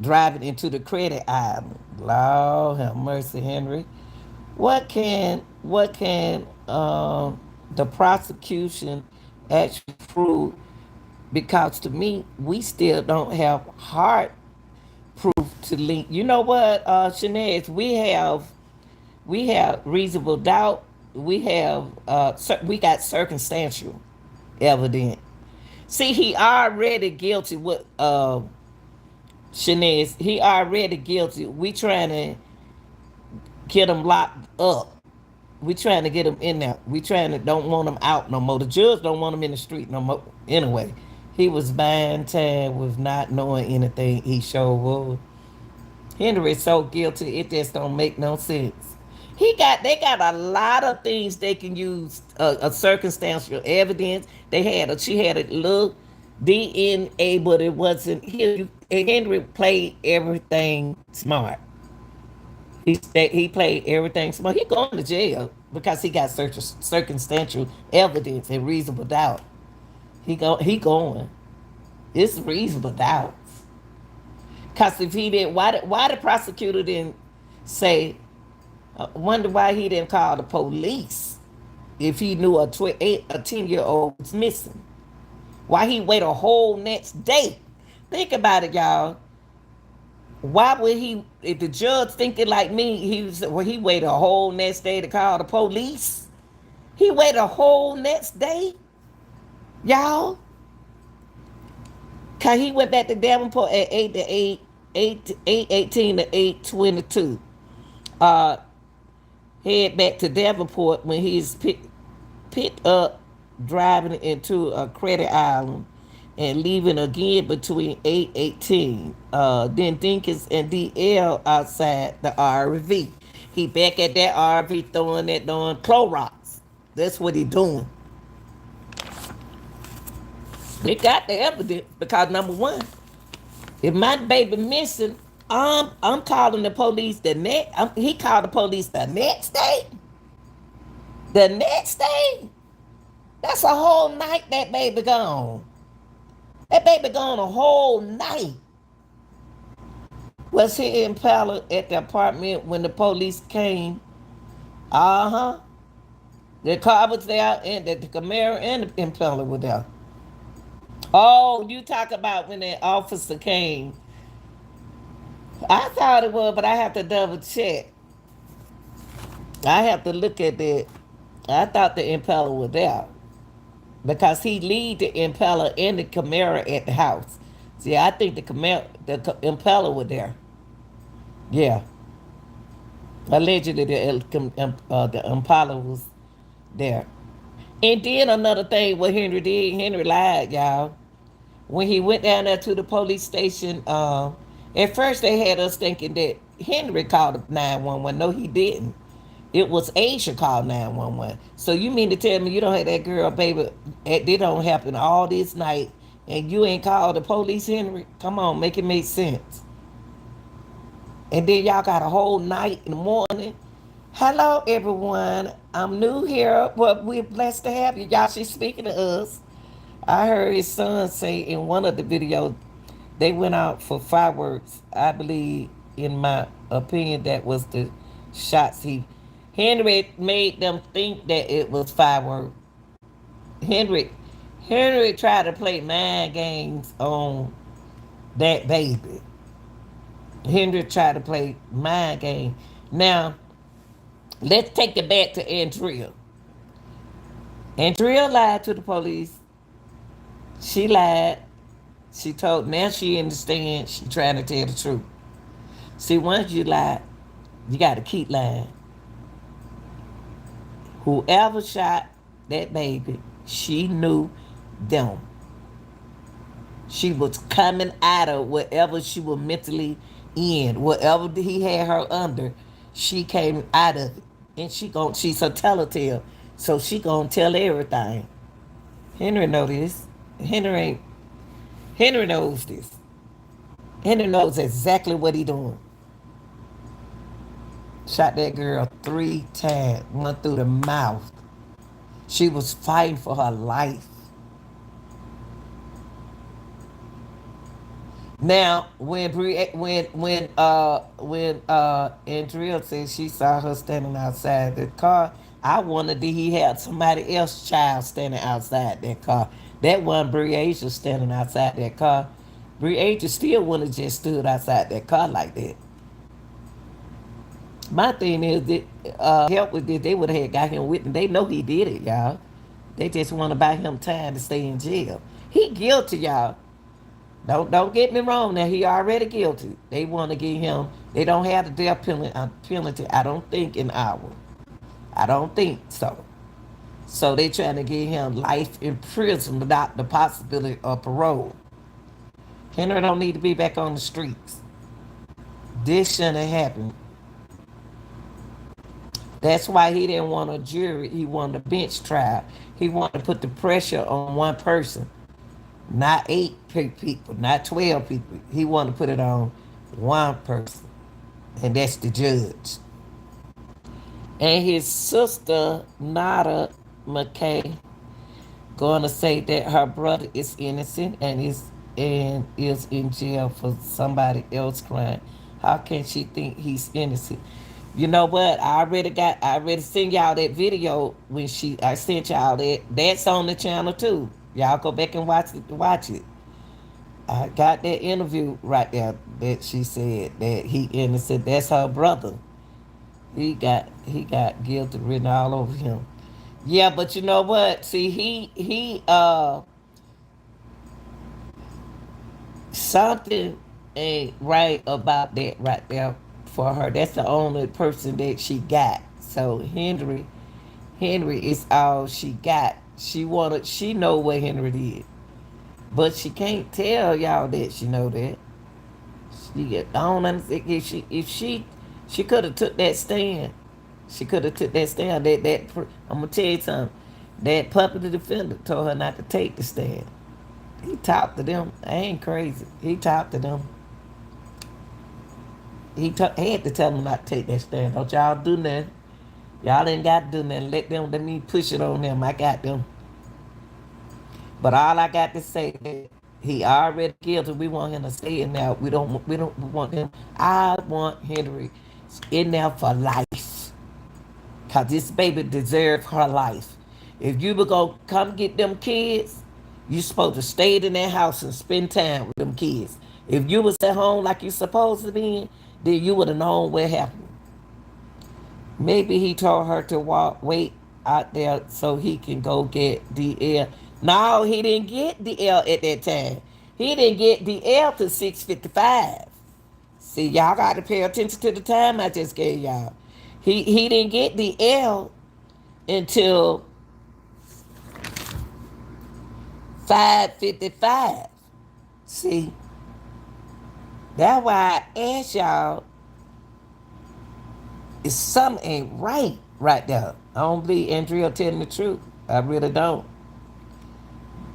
A: driving into the credit island. Lord have mercy, Henry. What can the prosecution actually prove? Because to me, we still don't have hard proof to link. You know what, Shanez? We have reasonable doubt. We got circumstantial evidence. See, he already guilty with Shanez. He already guilty. We trying to get him locked up. We trying to get him in there. We trying to don't want him out no more. The judge don't want him in the street no more. Anyway, he was buying time with not knowing anything. He sure was. Henry is so guilty, it just don't make no sense. They got a lot of things they can use a circumstantial evidence. She had a little DNA, but it wasn't here. Henry played everything smart. He played everything smart. He going to jail because he got circumstantial evidence and reasonable doubt. He going. It's reasonable doubt. Cause if he didn't, why the prosecutor didn't say? Wonder why he didn't call the police if he knew a 10-year-old was missing. Why he wait a whole next day? Think about it, y'all. Why would he? If the judge thinking like me, he wait a whole next day to call the police. He wait a whole next day, y'all. Cause he went back to Davenport at 8:18 to 8:22. Uh, Head back to Davenport when he's picked up driving into a credit island and leaving again between 8:18. Then Dinkins and DL outside the RV. He back at that RV throwing that doing Clorox. That's what he doing. They got the evidence because number one, if my baby missing, I'm calling the police he called the police the next day. The next day. That's a whole night that baby gone. That baby gone a whole night. Was he in Palo at the apartment when the police came? Uh-huh. The car was there and the Camaro and the Impala were there. Oh, you talk about when the officer came. I thought it was, but I have to double check. I have to look at that. I thought the Impala was there because he leave the Impala and the Camaro at the house. See, I think the Impala was there. Yeah, allegedly the Impala was there. And then another thing, what Henry did, Henry lied, y'all. When he went down there to the police station, at first they had us thinking that Henry called 911. No, he didn't. It was Asia called 911. So you mean to tell me you don't have that girl, baby? It don't happen all this night, and you ain't called the police, Henry? Come on, make it make sense. And then y'all got a whole night in the morning. Hello, everyone. I'm new here, but we're blessed to have you. Y'all, she's speaking to us. I heard his son say in one of the videos they went out for fireworks. I believe, in my opinion, that was the shots Henry made them think that it was fireworks. Henry Henry tried to play mind games on that baby. Henry tried to play mind game. Now, let's take it back to Andrea. Andrea lied to the police. She lied. She told, now she understands she trying to tell the truth. See, once you lie, you got to keep lying. Whoever shot that baby, she knew them. She was coming out of whatever she was mentally in, whatever he had her under, she came out of it. And she's a telltale. So she gonna tell everything. Henry know this. Henry knows this. Henry knows exactly what he doing. Shot that girl 3 times, one through the mouth. She was fighting for her life. Now, when Andrea said she saw her standing outside the car, I wondered did he have somebody else child standing outside that car. That one Breasia standing outside that car. Breasia still wouldn't have just stood outside that car like that. My thing is that help with this, they would have got him with them. They know he did it, y'all. They just want to buy him time to stay in jail. He guilty, y'all. Don't get me wrong. Now he already guilty. They want to get him. They don't have the death penalty. I don't think in our. I don't think so. So they trying to get him life in prison without the possibility of parole. Henry don't need to be back on the streets. This shouldn't have happened. That's why he didn't want a jury. He wanted a bench trial. He wanted to put the pressure on one person, not eight people, not 12 people. He wanted to put it on one person, and that's the judge. And his sister, Nada McKay, going to say that her brother is innocent and is in jail for somebody else crime. How can she think he's innocent? You know what? I already sent y'all that video when I sent y'all that. That's on the channel too. Y'all go back and watch it. I got that interview right there that she said that he innocent. That's her brother. He got guilty written all over him. Yeah, but you know what? See, he something ain't right about that right there for her. That's the only person that she got. So Henry is all she got. She know what Henry did. But she can't tell y'all that she know that. I don't understand if she could have took that stand. She could have took that stand. I'm gonna tell you something. That public defender told her not to take the stand. He talked to them. I ain't crazy. He talked to them. He had to tell them not to take that stand. Don't y'all do nothing. Y'all ain't got to do nothing. Let me push it on them. I got them. But all I got to say that he already guilty. We want him to stay in there. We don't want him. I want Henry in there for life. Cause this baby deserves her life. If you were gonna come get them kids, you supposed to stay in that house and spend time with them kids. If you was at home like you supposed to be, then you would have known what happened. Maybe he told her to wait out there so he can go get DL. No, he didn't get DL at that time. He didn't get DL to 6:55. See, y'all got to pay attention to the time I just gave y'all. He didn't get DL until 5:55. See, that's why I asked y'all if something ain't right there. I don't believe Andrea telling the truth. I really don't.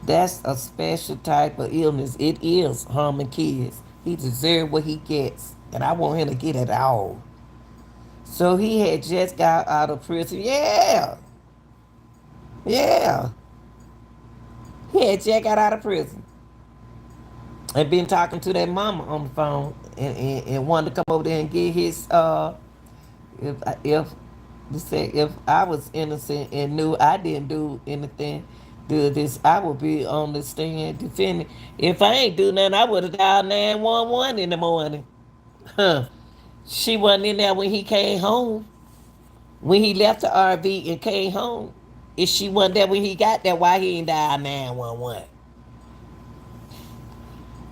A: That's a special type of illness. It is harming kids. He deserves what he gets. And I want him to get it all. So he had just got out of prison. Yeah. Yeah. He had just got out of prison. And been talking to that mama on the phone and wanted to come over there and get his if I was innocent and knew I didn't do anything, do this, I would be on the stand defending. If I ain't do nothing, I would have dialed 911 in the morning. Huh. She wasn't in there when he came home. When he left the RV and came home. If she wasn't there when he got there, why he ain't dialed 911?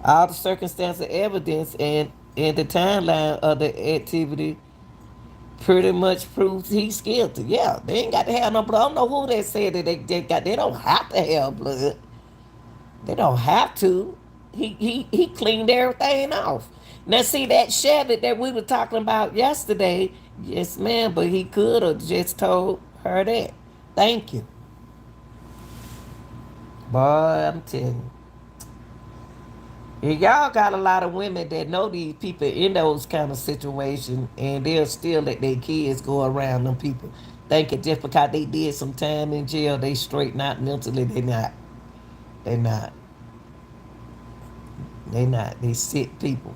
A: All the circumstantial evidence and the timeline of the activity pretty much proves he's guilty. Yeah, they ain't got to have no blood. I don't know who they said that they got. They don't have to have blood. They don't have to. He cleaned everything off. Now see that Chevy that we were talking about yesterday. Yes, ma'am. But he could have just told her that. Thank you, boy. I'm telling you. And y'all got a lot of women that know these people in those kind of situations, and they'll still let their kids go around them people, thinking just because they did some time in jail, they straight not mentally. They not. They not. They not. They sick people.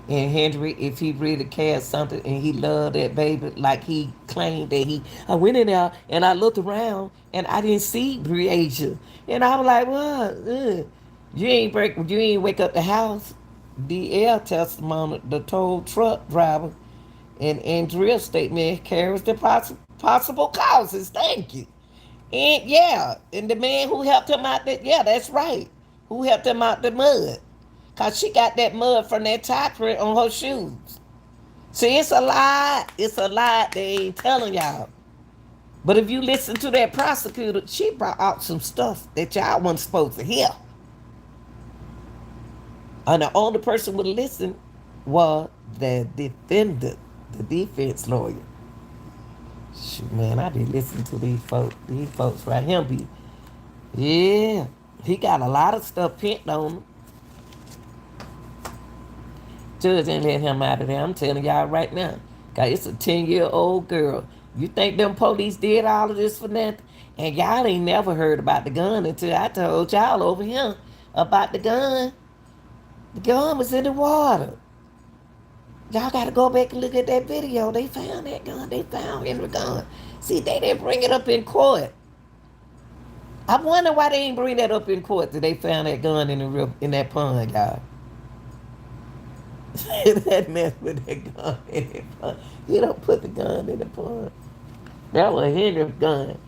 A: And Henry, if he really cared something and he loved that baby, like he claimed that I went in there and I looked around and I didn't see Breasia. And I was like, what? You ain't wake up the house. DL testimony, the tow truck driver and drill statement carries the possible causes. Thank you. And yeah, and the man who helped him out, yeah, that's right. Who helped him out the mud. Because she got that mud from that tie print on her shoes. See, it's a lie. It's a lie they ain't telling y'all. But if you listen to that prosecutor, she brought out some stuff that y'all wasn't supposed to hear. And the only person would listen was the defendant, the defense lawyer. Shoot, man, I be listening to these folks. These folks right here be, yeah, he got a lot of stuff pinned on him. Judge ain't let him out of there. I'm telling y'all right now. Cause it's a 10-year-old girl. You think them police did all of this for nothing? And y'all ain't never heard about the gun until I told y'all over here about the gun. The gun was in the water. Y'all gotta go back and look at that video. They found that gun. They found Henry gun. See, they didn't bring it up in court. I wonder why they ain't bring that up in court that they found that gun in that pond, y'all. That mess with that gun in the pond. You don't put the gun in the pond. That was Henry's gun.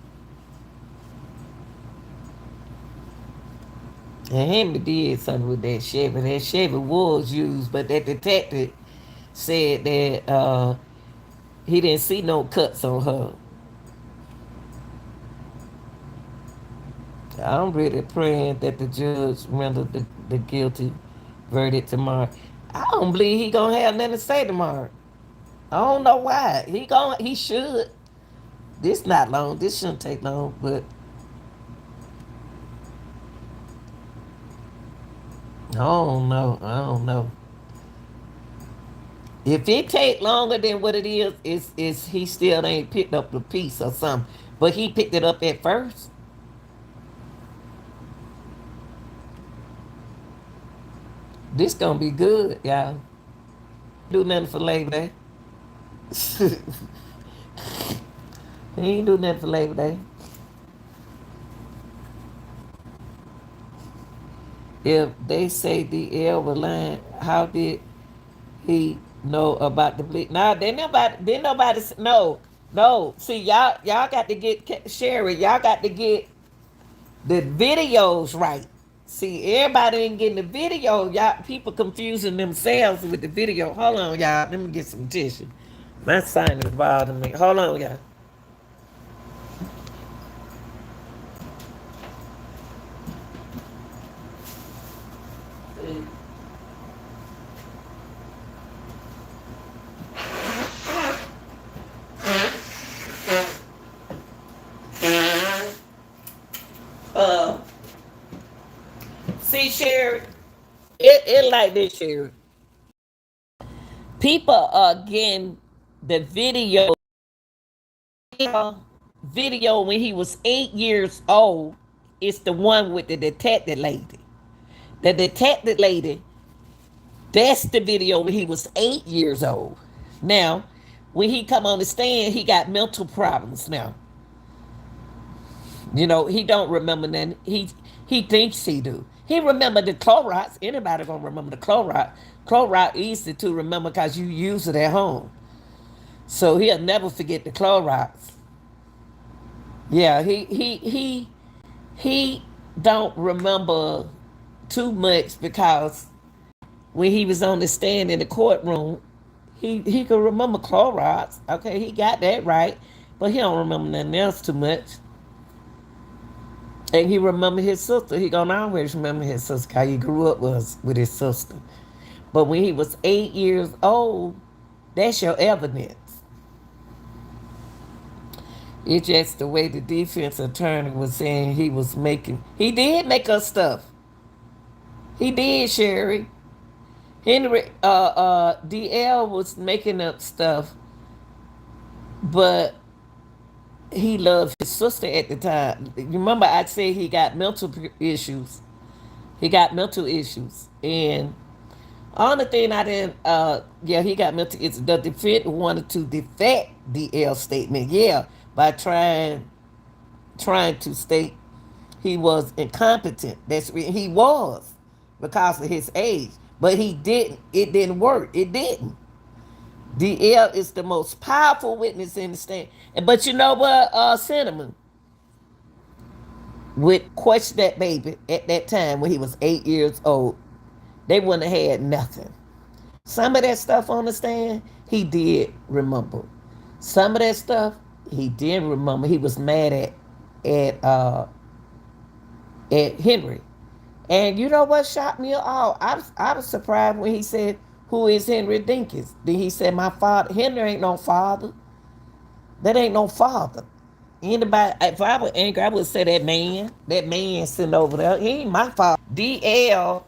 A: And Henry did something with that Chevy. That Chevy was used, but that detective said that he didn't see no cuts on her. I'm really praying that the judge render the guilty verdict tomorrow. I don't believe he gonna have nothing to say tomorrow. I don't know why. He should. This not long. This shouldn't take long, but I don't know. I don't know. If it take longer than what it is he still ain't picked up the piece or something. But he picked it up at first. This gonna be good, y'all. Do nothing for Labor Day. He ain't do nothing for Labor Day. If they say DL was lying, how did he know about the bleed? Nah, didn't nobody, no, no. See, y'all got to get, Sherry, y'all got to get the videos right. See, everybody ain't getting the video. Y'all, people confusing themselves with the video. Hold on, y'all. Let me get some tissue. My sinus bothering me. Hold on, y'all. Uh, see, Sherry, it like this, Sherry. People are getting the video when he was 8 years old. It's the one with the detective lady. The detective lady, that's the video when he was 8 years old. Now, when he come on the stand, he got mental problems now. You know, he don't remember nothing. He thinks he do. He remember the Clorox. Anybody gonna remember the Clorox? Clorox easy to remember because you use it at home. So he'll never forget the Clorox. Yeah, he don't remember too much because when he was on the stand in the courtroom, he could remember Clorox. Okay, he got that right, but he don't remember nothing else too much. And he remember his sister. He gonna always remember his sister. How he grew up was with his sister. But when he was 8 years old, that's your evidence. It's just the way the defense attorney was saying he was making. He did make us stuff. He did, Sherry. Henry, DL was making up stuff, but he loved his sister at the time. You remember I said he got mental issues. He got mental issues. And only thing I didn't, yeah, he got mental issues. The defense wanted to defect the L statement, yeah, by trying to state he was incompetent. He was because of his age, but he didn't. It didn't work. It didn't. DL is the most powerful witness in the stand. But you know what, Cinnamon would question that baby at that time when he was 8 years old. They wouldn't have had nothing. Some of that stuff on the stand, he did remember. Some of that stuff, he did remember. He was mad at uh, at Henry. And you know what shocked me all? I was surprised when he said, "Who is Henry Dinkins?" Then he said, "My father." Henry ain't no father. That ain't no father. Anybody, if I were angry, I would say that man. That man sitting over there, he ain't my father. DL,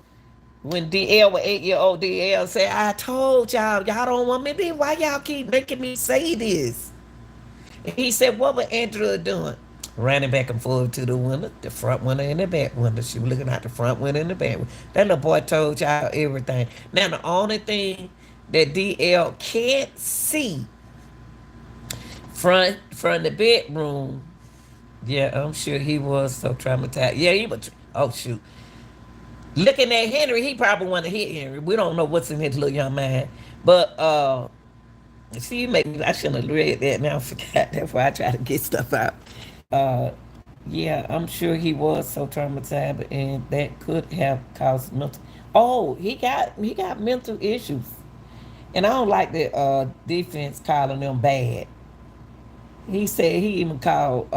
A: when DL was 8 year old, DL said, "I told y'all don't want me to be. Why y'all keep making me say this?" And he said, "What was Andrew doing?" Running back and forth to the window, the front window and the back window. She was looking out the front window and the back window. That little boy told y'all everything. Now, the only thing that DL can't see from the bedroom, yeah, I'm sure he was so traumatized. Yeah, he was. Oh, shoot. Looking at Henry, he probably wanted to hit Henry. We don't know what's in his little young mind. But, see, you make me, I shouldn't have read that. Now I forgot. That's why I try to get stuff out. Uh, yeah, I'm sure he was so traumatized, and that could have caused mental. Oh, he got mental issues, and I don't like the defense calling them bad. He said he even called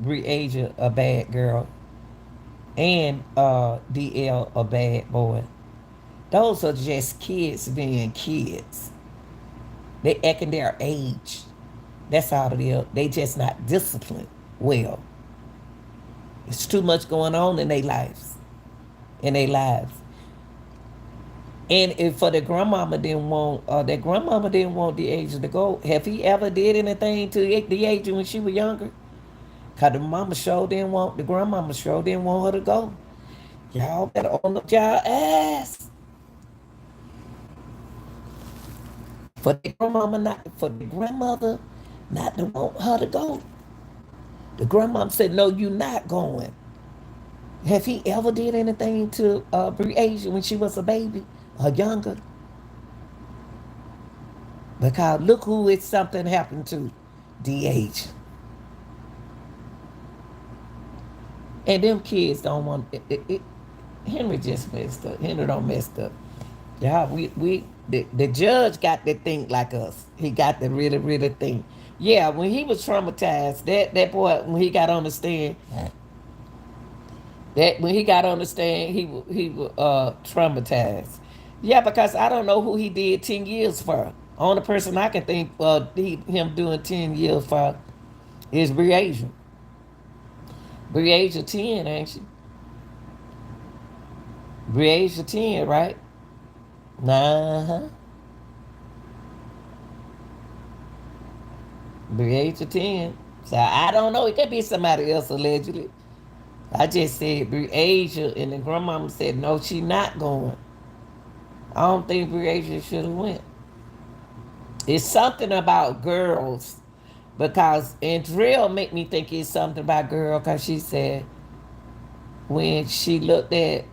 A: Bree Asia a bad girl and DL a bad boy. Those are just kids being kids. They acting their age. That's all it is. They just not disciplined well. It's too much going on in their lives. In their lives. And if for the grandmama didn't want that grandmama didn't want the age to go, have he ever did anything to the age when she was younger? Cause the mama sure didn't want the grandmama sure didn't want her to go. Y'all better own up y'all ass. For the grandmama not for the grandmother not to want her to go. The grandmama said, "No, you not going." Have he ever did anything to Asia when she was a baby or younger? Because look who it's something happened to, DH. And them kids don't want it. Henry just messed up. Henry don't messed up. Yeah, the judge got to think like us. He got to really, really think. Yeah, when he was traumatized, that boy when he got on the stand, he was traumatized. Yeah, because I don't know who he did 10 years for. Only person I can think him doing 10 years for is Breasia. Breasia 10, ain't she? Breasia 10, right? Nah, Breasia 10. So I don't know. It could be somebody else allegedly. I just said Breasia, and the grandmama said no, she not going. I don't think Breasia should have went. It's something about girls because and drill make me think it's something about girl because she said when she looked at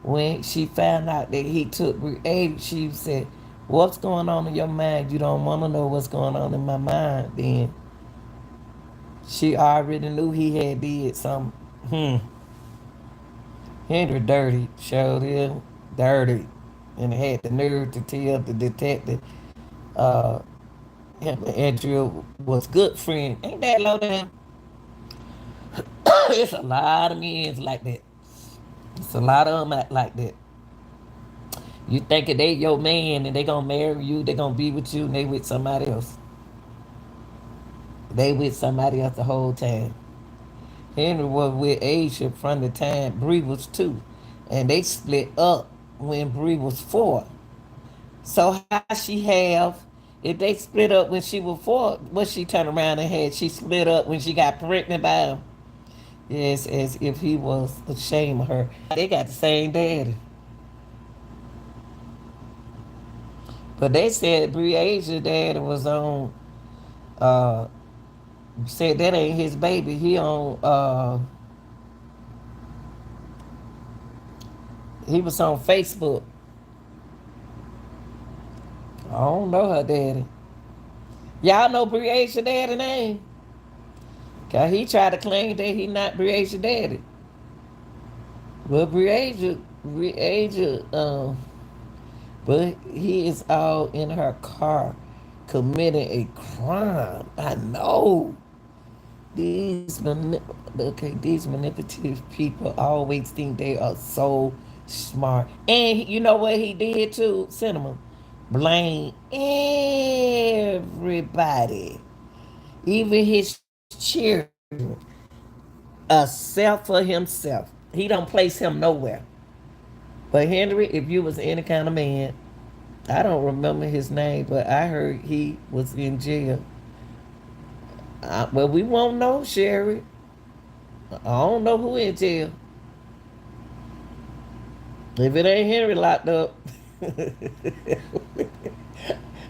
A: when she found out that he took age, she said, "What's going on in your mind? You don't want to know what's going on in my mind." Then she already knew he had did something. Henry dirty, showed him dirty, and had the nerve to tell the detective uh, him and Andrew was good friend. Ain't that low down? It's a lot of men like that. It's a lot of them act like that. You thinking they your man and they gonna marry you, they gonna be with you, and they with somebody else. They with somebody else the whole time. Henry was with Asia from the time Bree was 2. And they split up when Bree was 4. So how she have, if they split up when she was 4, what she turned around and had, she split up when she got pregnant by him. Yes, as if he was ashamed of her. They got the same daddy. But they said Breasia daddy was on uh said that ain't his baby. He was on Facebook. I don't know her daddy. Y'all know Breasia daddy name? Cause he tried to claim that he not Breasia daddy. Well Breasia, but he is out in her car committing a crime. I know. These manipulative people always think they are so smart. And you know what he did too, Cinema? Blame everybody, even his children, except for himself. He don't place him nowhere. But Henry, if you was any kind of man, I don't remember his name, but I heard he was in jail. Well, we won't know, Sherry. I don't know who in jail. If it ain't Henry locked up,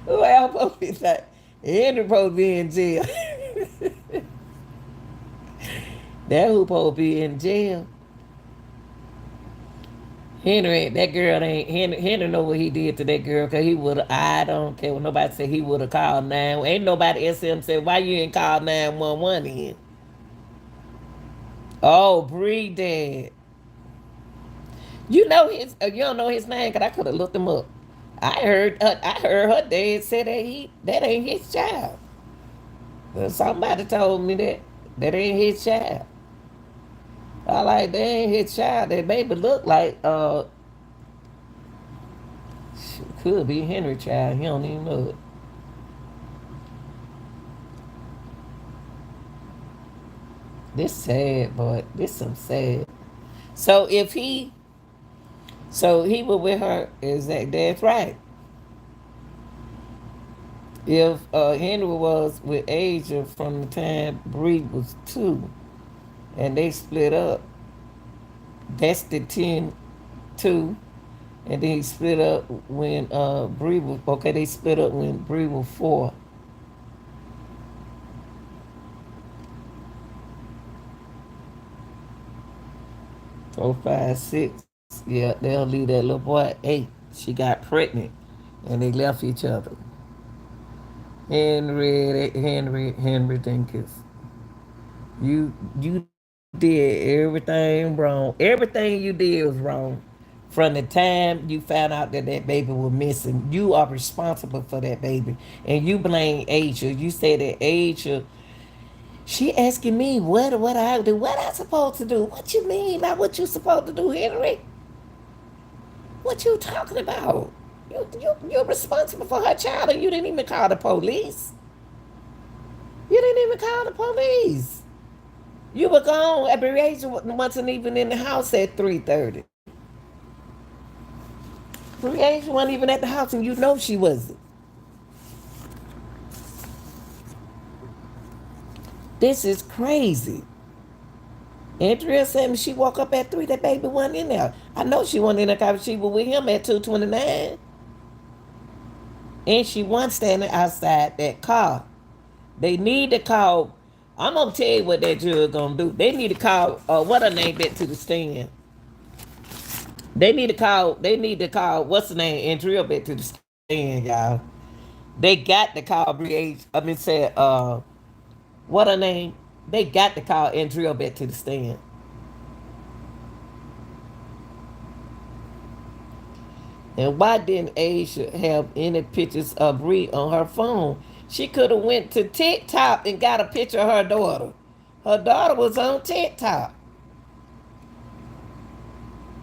A: who else supposed to be like Henry supposed to be in jail? That who supposed to be in jail. Henry, that girl ain't Henry know what he did to that girl because he would have. I don't care what nobody say. He would have called 9. Ain't nobody asked him say why you ain't called 911 in. Oh, Bree dad. You know his. You don't know his name because I could have looked him up. I heard her dad say that ain't his child. Well, somebody told me that ain't his child. I like that ain't his child. That baby look like could be Henry child. He don't even know it. This sad, boy. This some sad. So if he, so he was with her. Is that's right? If Henry was with Asia from the time Bree was 2, and they split up, that's the 10-2, and then he split up when Bree was okay. They split up when Bree was 4. 4, 5, 6. Yeah, they'll leave that little boy at 8. She got pregnant, and they left each other. Henry Dinkins. You did everything wrong. Everything you did was wrong. From the time you found out that that baby was missing, you are responsible for that baby, and you blame Asia. You said that Asia. She asking me what I do, what I supposed to do. What you mean by what you supposed to do, Henry? What you talking about? You're responsible for her child, and you didn't even call the police. You didn't even call the police. You were gone. Aberration wasn't even in the house at 3:30. Aberration wasn't even at the house, and you know she wasn't. This is crazy. Andrea said when she woke up at 3, that baby wasn't in there. I know she wasn't in there because she was with him at 2:29. And she was standing outside that car. They need to call. I'm gonna tell you what that judge gonna do. They need to call. What her name back to the stand. They need to call. They need to call. What's the name? Andrea back to the stand, y'all. They got to call Bri. I mean, say what her name? They got to call Andrea back to the stand. And why didn't Asia have any pictures of Bree on her phone? She could have went to TikTok and got a picture of her daughter. Her daughter was on TikTok.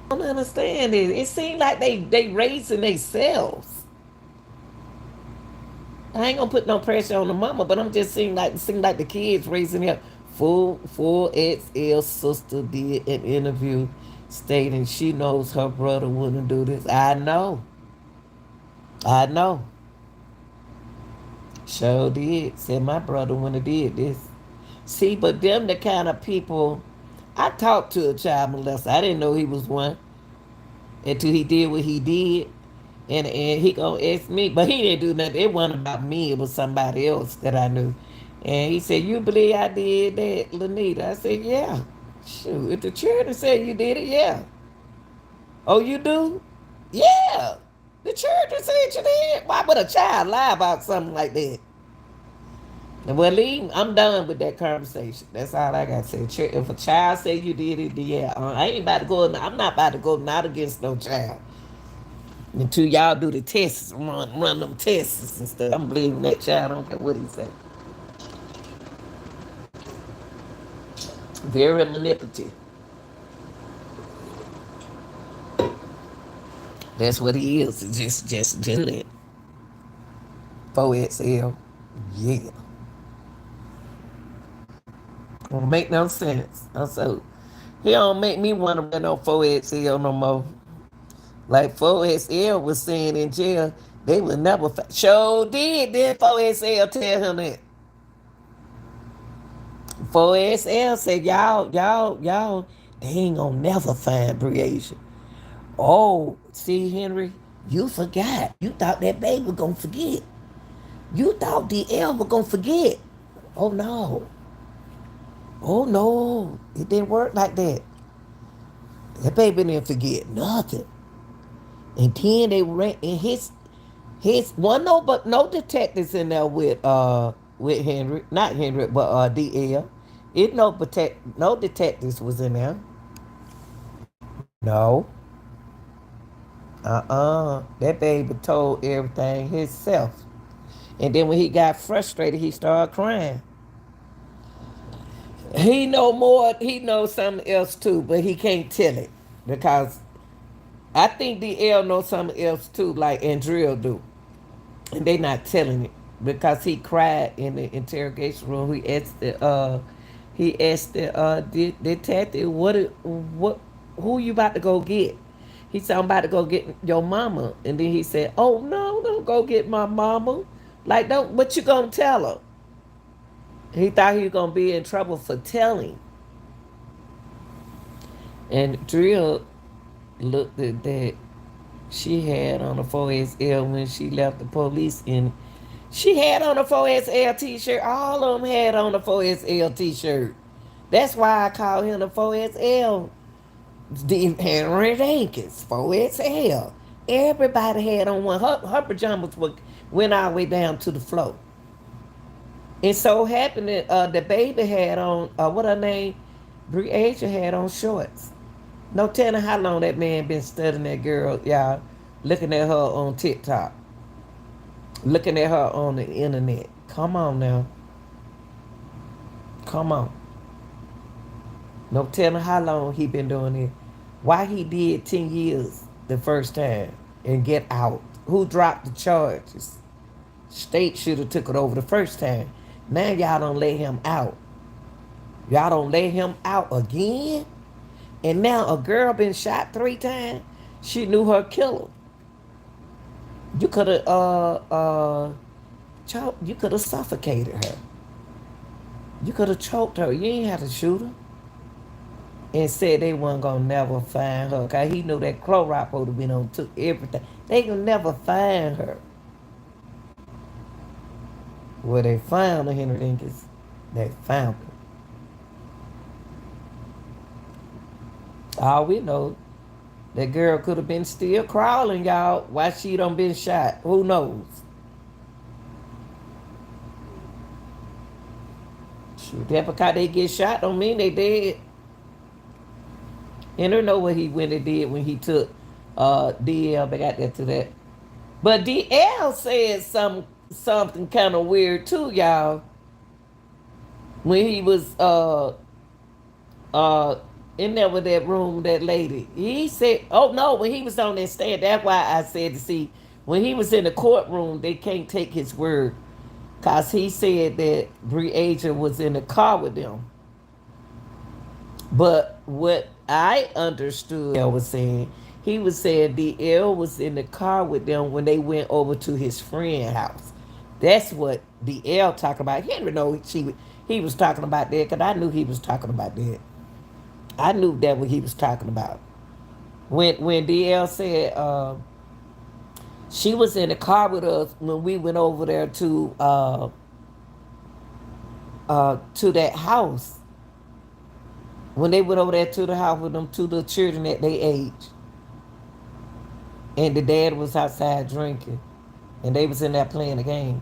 A: I don't understand it. It seems like they raising themselves. I ain't gonna put no pressure on the mama, but I'm just seeing like the kids raising up. Full XL sister did an interview stating she knows her brother wouldn't do this. I know. I know. Sure did. Said my brother wouldn't have did this. See, but them the kind of people I talked to a child molester. I didn't know he was one until he did what he did. And he gonna ask me, but he didn't do nothing. It wasn't about me. It was somebody else that I knew. And he said, "You believe I did that, Lanita?" I said, "Yeah." Shoot, if the children said you did it, yeah. Oh, you do? Yeah. The children said you did. Why would a child lie about something like that? Well, Lee, I'm done with that conversation. That's all I got to say. If a child say you did it, then yeah. I ain't about to go. I'm not about to go not against no child until y'all do the tests, run them tests and stuff. I'm believing that child. I don't care what he say. Very manipulative. That's what he is. Just do that. 4XL. Yeah. Don't make no sense. So he don't make me want to run no 4XL no more. Like 4XL was saying in jail, they would never sure did. Then 4XL tell him that. 4XL said, y'all, they ain't gonna never find Breasia. Oh, see, Henry, you forgot. You thought that baby was gonna forget. You thought DL was gonna forget. Oh no. Oh no. It didn't work like that. That baby didn't forget nothing. And then they ran and his one no but no detectives in there with Henry. Not Henry, but DL. It no detectives was in there. No. That baby told everything himself. And then when he got frustrated, he started crying. He know more. He knows something else too, but he can't tell it because I think DL knows something else too, like Andrea do, and they not telling it because he cried in the interrogation room. He asked the detective, what, who you about to go get? He said, I'm about to go get your mama, and then he said, oh no, don't go get my mama. Like, don't. What you gonna tell her? He thought he was gonna be in trouble for telling. And Drill looked at that she had on a 4XL when she left the police, and she had on a 4XL t-shirt. All of them had on a 4XL t-shirt. That's why I call him a 4XL. Henry Dinkins, 4XL. Everybody had on one. Her pajamas went all the way down to the floor. And so happened that the baby had on, what her name? Breasia had on shorts. No telling how long that man been studying that girl, y'all. Looking at her on TikTok. Looking at her on the internet. Come on now. Come on. No telling how long he been doing it. Why he did 10 years the first time and get out. Who dropped the charges? State should have took it over the first time. Now y'all don't let him out. Y'all don't let him out again? And now a girl been shot 3 times. She knew her killer. You could have you could have suffocated her. You could have choked her. You ain't have to shoot her. And said they weren't gonna never find her. Cause he knew that Clorox would have been on took everything. They can never find her. Well, they found her, Henry Dinkins. They found her. All we know, that girl could have been still crawling, y'all. Why she done been shot? Who knows? Shoot, that because they get shot don't mean they dead. And don't know what he went and did when he took DL back out there to that. But DL said something kind of weird too, y'all. When he was uh in there with that room, that lady. He said, oh no, when he was on that stand, that's why I said to see, when he was in the courtroom, they can't take his word. Cause he said that Breasia was in the car with them. But what I understood I was saying, he was saying DL was in the car with them when they went over to his friend's house. That's what DL talking about. Henry know he was talking about that because I knew he was talking about that. I knew that what he was talking about. When DL said she was in the car with us when we went over there to that house. When they went over there to the house with them two little children at their age, and the dad was outside drinking, and they was in there playing the game.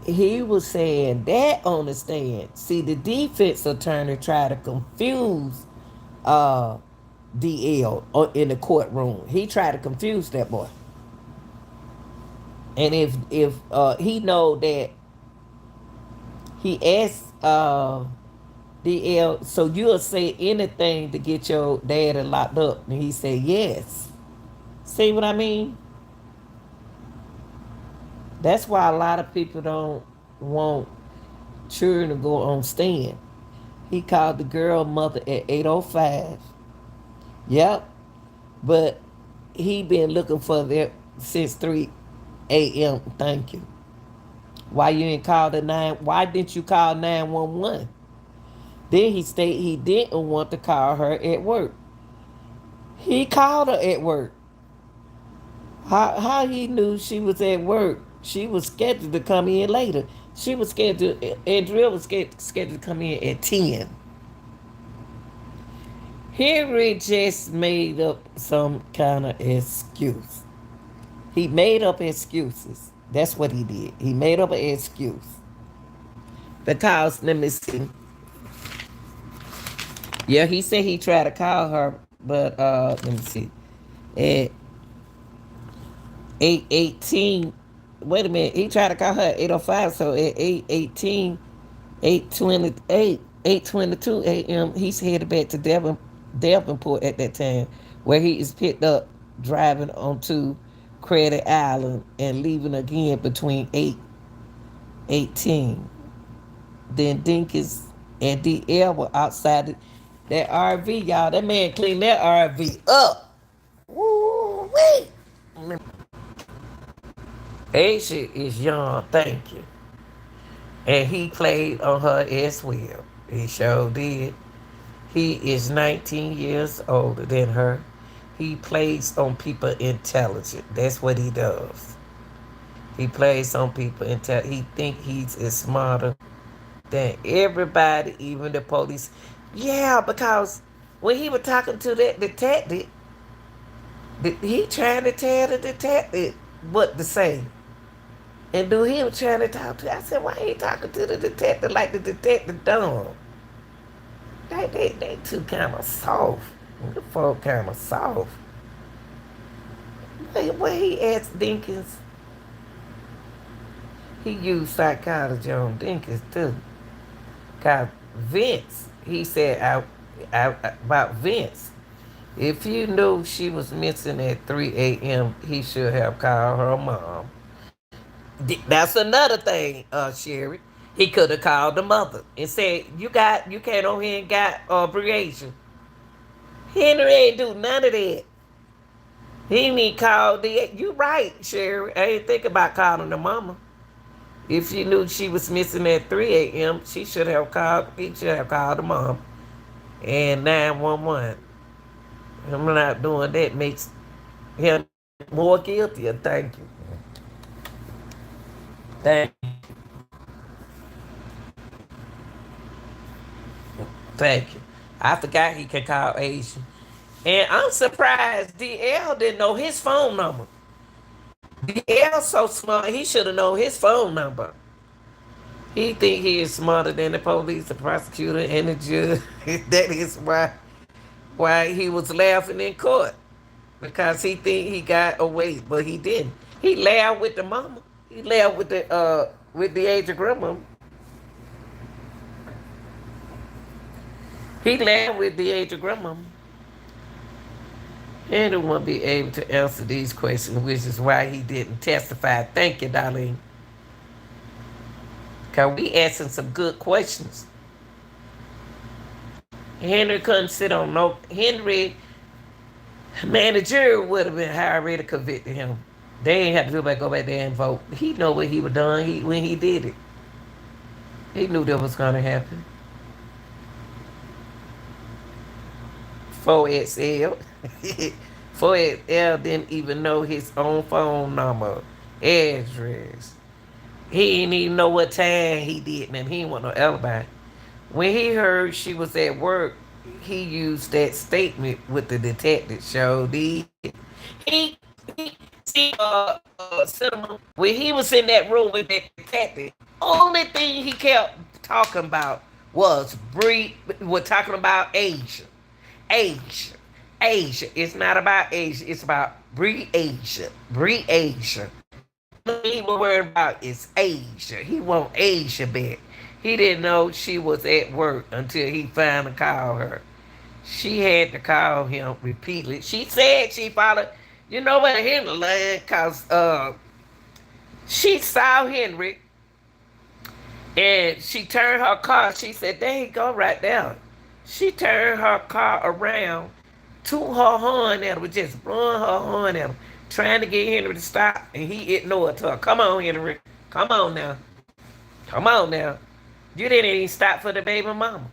A: He was saying that on the stand. See, the defense attorney tried to confuse uh, DL in the courtroom. He tried to confuse that boy. And if he know that he asked DL, so you'll say anything to get your daddy locked up, and he said yes. See what I mean? That's why a lot of people don't want children to go on stand. He called the girl mother at 8:05. Yep. But he been looking for that since 3 a.m. Thank you. Why you ain't called the 9? Why didn't you call 911? Then he stated he didn't want to call her at work. He called her at work. How he knew she was at work? She was scheduled to come in later. She was scheduled. Andrea was scheduled to come in at 10. Henry just made up some kind of excuse. He made up excuses. That's what he did. He made up an excuse. Because, let me see. Yeah, he said he tried to call her, but let me see. At 8:18, wait a minute. He tried to call her at 8:05, so at 8:18, 8:28, 8:22 a.m., he's headed back to Devonport at that time, where he is picked up driving onto Credit Island and leaving again between 8:18. Then Dinkins and DL were outside that RV, y'all. That man cleaned that RV up. Woo wee. Asia is young, thank you. And he played on her as well. He sure did. He is 19 years older than her. He plays on people intelligent. That's what he does. He plays on people intelligent. He think he's as smarter than everybody, even the police. Yeah, because when he was talking to that detective, he trying to tell the detective what to say. And dude, he was trying to talk to. I said, why ain't talking to the detective like the detective done? They too kind of soft. The folk kind of soft. What he asked Dinkins, he used psychology on Dinkins too. Cause Vince, he said about Vince. If you knew she was missing at 3 a.m., he should have called her mom. That's another thing, Sherry. He could have called the mother and said, you can't on here and got abbreviation. Henry ain't do none of that. He need call the. You right, Sherry. I ain't think about calling the mama. If you knew she was missing at 3 a.m., she should have called. He should have called the mom and 911. I'm not doing that. Makes him more guilty. Thank you. Thank you. Thank you. I forgot he can call Asian. And I'm surprised DL didn't know his phone number. DL so smart, he should have known his phone number. He think he is smarter than the police, the prosecutor, and the judge. That is why he was laughing in court. Because he think he got away, but he didn't. He laughed with the mama. He laughed with the age of grandma. He laughed with the age of grandma. And he won't be able to answer these questions, which is why he didn't testify. Thank you, Darlene. Because we asking some good questions. Henry couldn't sit on no. Henry, man, the jury would have been already convicted him. They ain't have to go back there and vote. He know what he was done when he did it. He knew that was going to happen. 4XL. 4XL didn't even know his own phone number, address. He didn't even know what time he did, and he didn't want no alibi. When he heard she was at work, he used that statement with the detective show. He, he see, Cinema, when he was in that room with that detective, only thing he kept talking about was we're talking about Asia. Asia. Asia. It's not about Asia. It's about Bree Asia. Bree Asia. He was worried about is Asia. He want Asia back. He didn't know she was at work until he finally called her. She had to call him repeatedly. She said she followed, you know what, Henry line, because she saw Henry and she turned her car. She said, there you go right there. She turned her car around to her horn at him, just blowing her horn at him, trying to get Henry to stop, and he ignored her. Come on, Henry. Come on now. Come on now. You didn't even stop for the baby mama.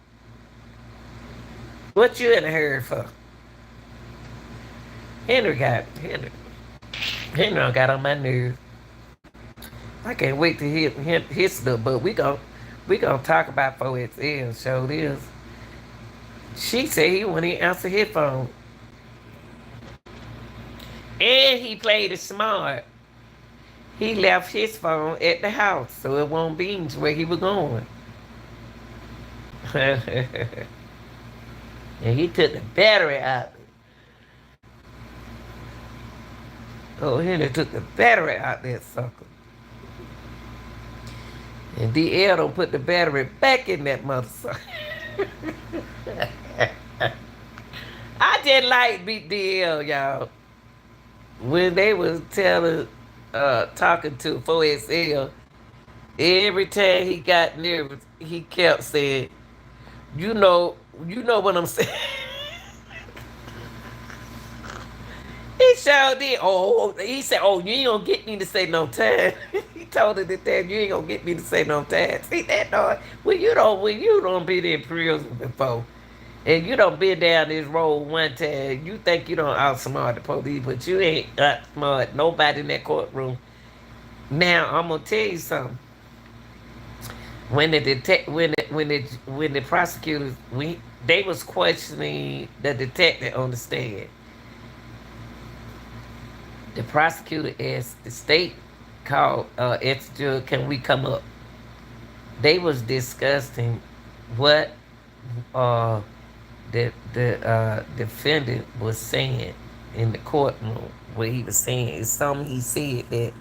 A: What you in a hurry for? Henry got on my nerves. I can't wait to hear his stuff, but we gonna talk about 4XL. Show this. She said he wouldn't even answer his phone. And he played it smart. He left his phone at the house so it won't be where he was going. And he took the battery out. Oh, Henry took the battery out that sucker. And DL don't put the battery back in that motherfucker. I just like DL, y'all. When they was talking to 4XL, every time he got nervous, he kept saying, you know what I'm saying. He sure did. Oh, he said, oh, you ain't gonna get me to say no time. He told her that you ain't gonna get me to say no time. See that dog? When you don't be in prison before, and you don't been down this road one time, you think you don't outsmart the police, but you ain't outsmart nobody in that courtroom. Now I'm gonna tell you something. When the prosecutors they was questioning the detective on the stand. The prosecutor asked the state called extra, can we come up? They was discussing what the defendant was saying in the courtroom. What he was saying is something he said that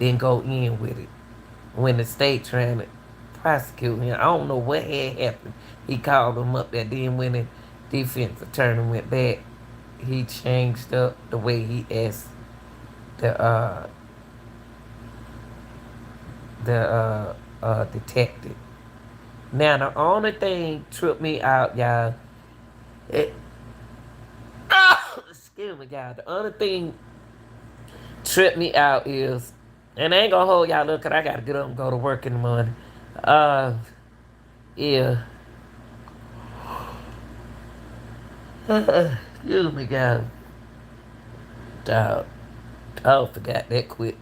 A: didn't go in with it when the state trying to prosecute him. I don't know what had happened. He called him up there. Then when the defense attorney went back, he changed up the way he asked the detective. Now the only thing tripped me out, y'all. Excuse me, y'all. The only thing tripped me out is, and I ain't gonna hold y'all up, cause I gotta get up and go to work in the morning. Yeah. Excuse me, guys. Dog. Oh, forgot that quick.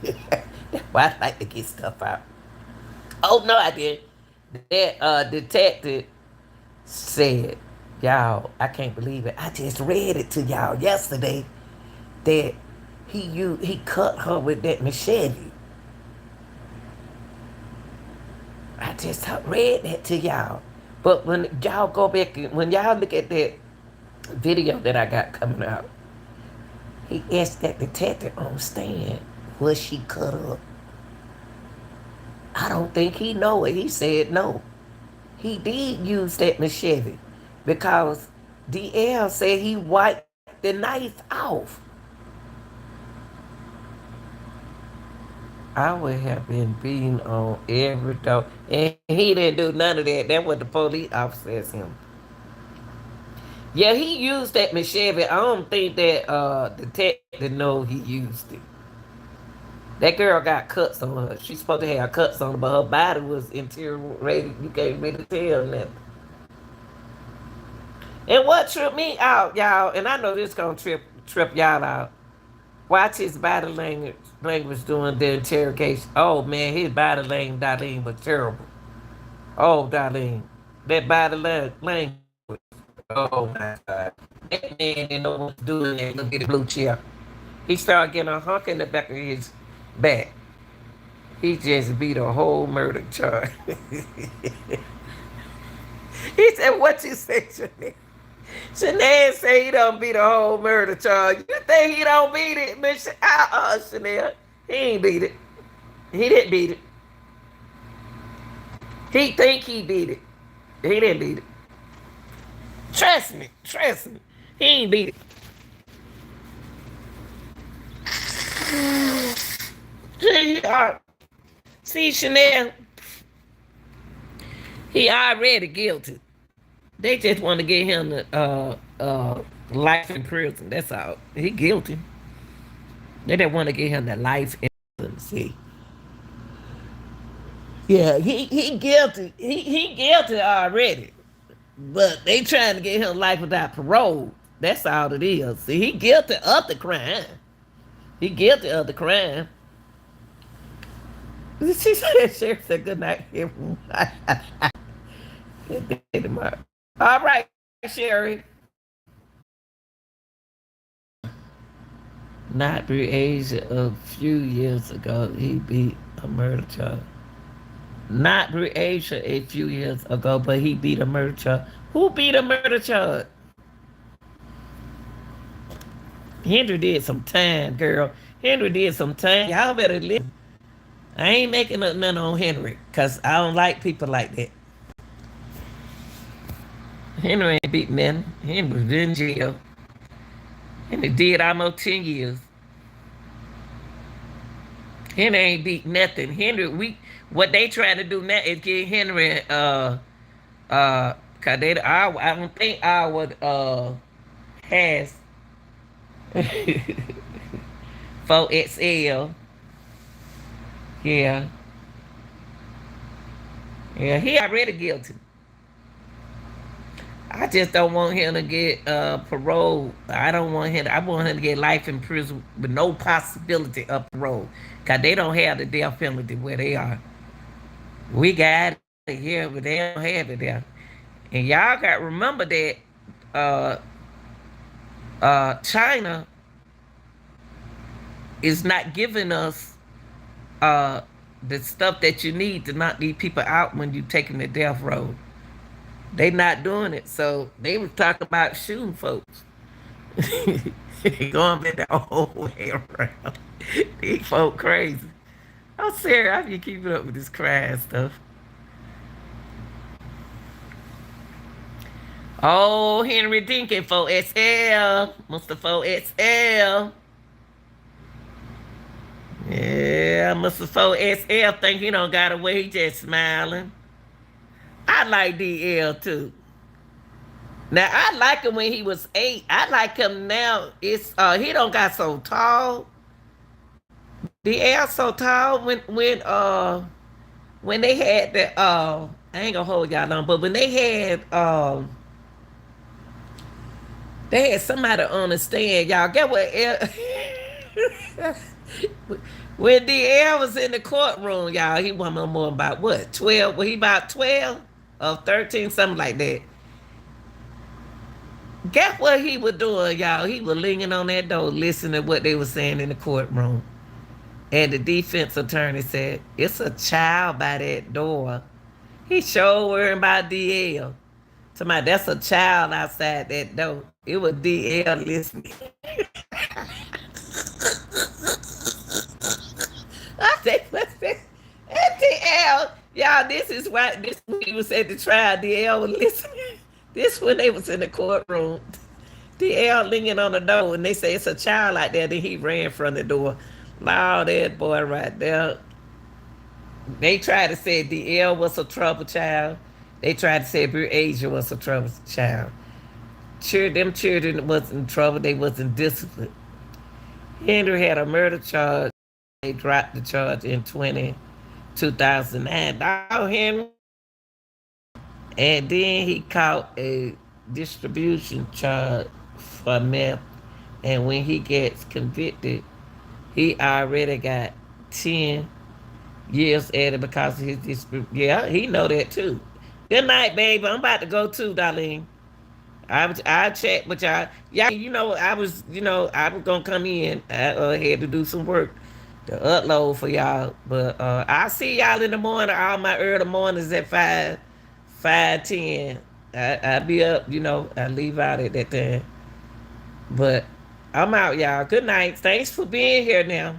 A: That's why I like to get stuff out. Oh no, I did. That detective said, y'all, I can't believe it. I just read it to y'all yesterday that he cut her with that machete. I just read that to y'all. But when y'all go back, when y'all look at that video that I got coming out, he asked that detective on stand, was she cut up? I don't think he know it. He said no. He did use that machete because DL said he wiped the knife off. I would have been beaten on every dog. And he didn't do none of that. That's what the police officer asked him. Yeah, he used that machete. I don't think that detective know he used it. That girl got cuts on her. She's supposed to have cuts on her, but her body was interrogated. You can't really tell nothing. And what tripped me out, y'all, and I know this gonna trip y'all out. Watch his body language during the interrogation. Oh man, his body language, Darlene, was terrible. Oh, Darlene, that body language. Oh my God, that man didn't know what to do in that little bitty blue chair. He started getting a hunk in the back of his back. He just beat a whole murder charge. He said, "What you say, Chanel?" Chanel say he don't beat a whole murder charge. You think he don't beat it, Miss? Chanel. He ain't beat it. He didn't beat it. He think he beat it. He didn't beat it. Trust me. Trust me. He ain't beat it. See, see, Chanel, he already guilty. They just want to get him the life in prison. That's all. He guilty. They didn't want to get him the life in prison. See. Yeah, he guilty. He guilty already. But they trying to get him life without parole. That's all it is. See, he guilty of the crime. He guilty of the crime. She said, Sheriff said, good night, everyone. All right, Sherry. Not Asia a few years ago, he beat a murder charge. Not Asia a few years ago, but he beat a murder charge. Who beat a murder charge? Henry did some time, girl. Henry did some time. Y'all better listen. I ain't making up none on Henry, because I don't like people like that. Henry ain't beat nothing. Henry was in jail. And he did almost 10 years. Henry ain't beat nothing. Henry, what they trying to do now is get Henry cause I don't think our has 4XL. Yeah. Yeah, he already guilty. I just don't want him to get parole. I don't want him. I want him to get life in prison with no possibility of parole, cause they don't have the death penalty where they are. We got it here, but they don't have it there. And y'all got to remember that uh, China is not giving us uh, the stuff that you need to knock these people out when you take them to death row. They not doing it, so they was talking about shooting folks. Going back the whole way around. These folk crazy. I'm serious. I be keeping up with this crime stuff. Oh, Henry Dinkins, 4XL. Mr. 4XL. Yeah, Mr. 4XL think he don't got away. He just smiling. I like DL too. Now I like him when he was 8. I like him now. It's he don't got so tall. DL so tall when they had the I ain't gonna hold y'all long, but when they had somebody on the stand, y'all get what when DL was in the courtroom, y'all, he wasn't no more about what, 12? Was he about 12 or 13, something like that? Guess what he was doing, y'all? He was leaning on that door, listening to what they were saying in the courtroom. And the defense attorney said, it's a child by that door. He sure worrying about DL. Somebody, that's a child outside that door. It was DL listening. I said, what's this? DL, y'all, this is why this when he was at the trial, DL was listening. This when they was in the courtroom. DL leaning on the door and they say it's a child out there. Then he ran from the door. Loud that boy right there. They tried to say DL was a trouble child. They tried to say Asia was a trouble child. Them children wasn't in trouble. They wasn't disciplined. Henry had a murder charge. They dropped the charge in 2009. Oh, Henry. And then he caught a distribution charge for meth, and when he gets convicted, he already got 10 years added because of his Yeah, he know that too. Good night, baby. I'm about to go too, Darlene. I check, but y'all, I was gonna come in. I had to do some work to upload for y'all, but I'll see y'all in the morning. All my early mornings at 5:10. I be up. I leave out at that time. But I'm out, y'all. Good night. Thanks for being here now.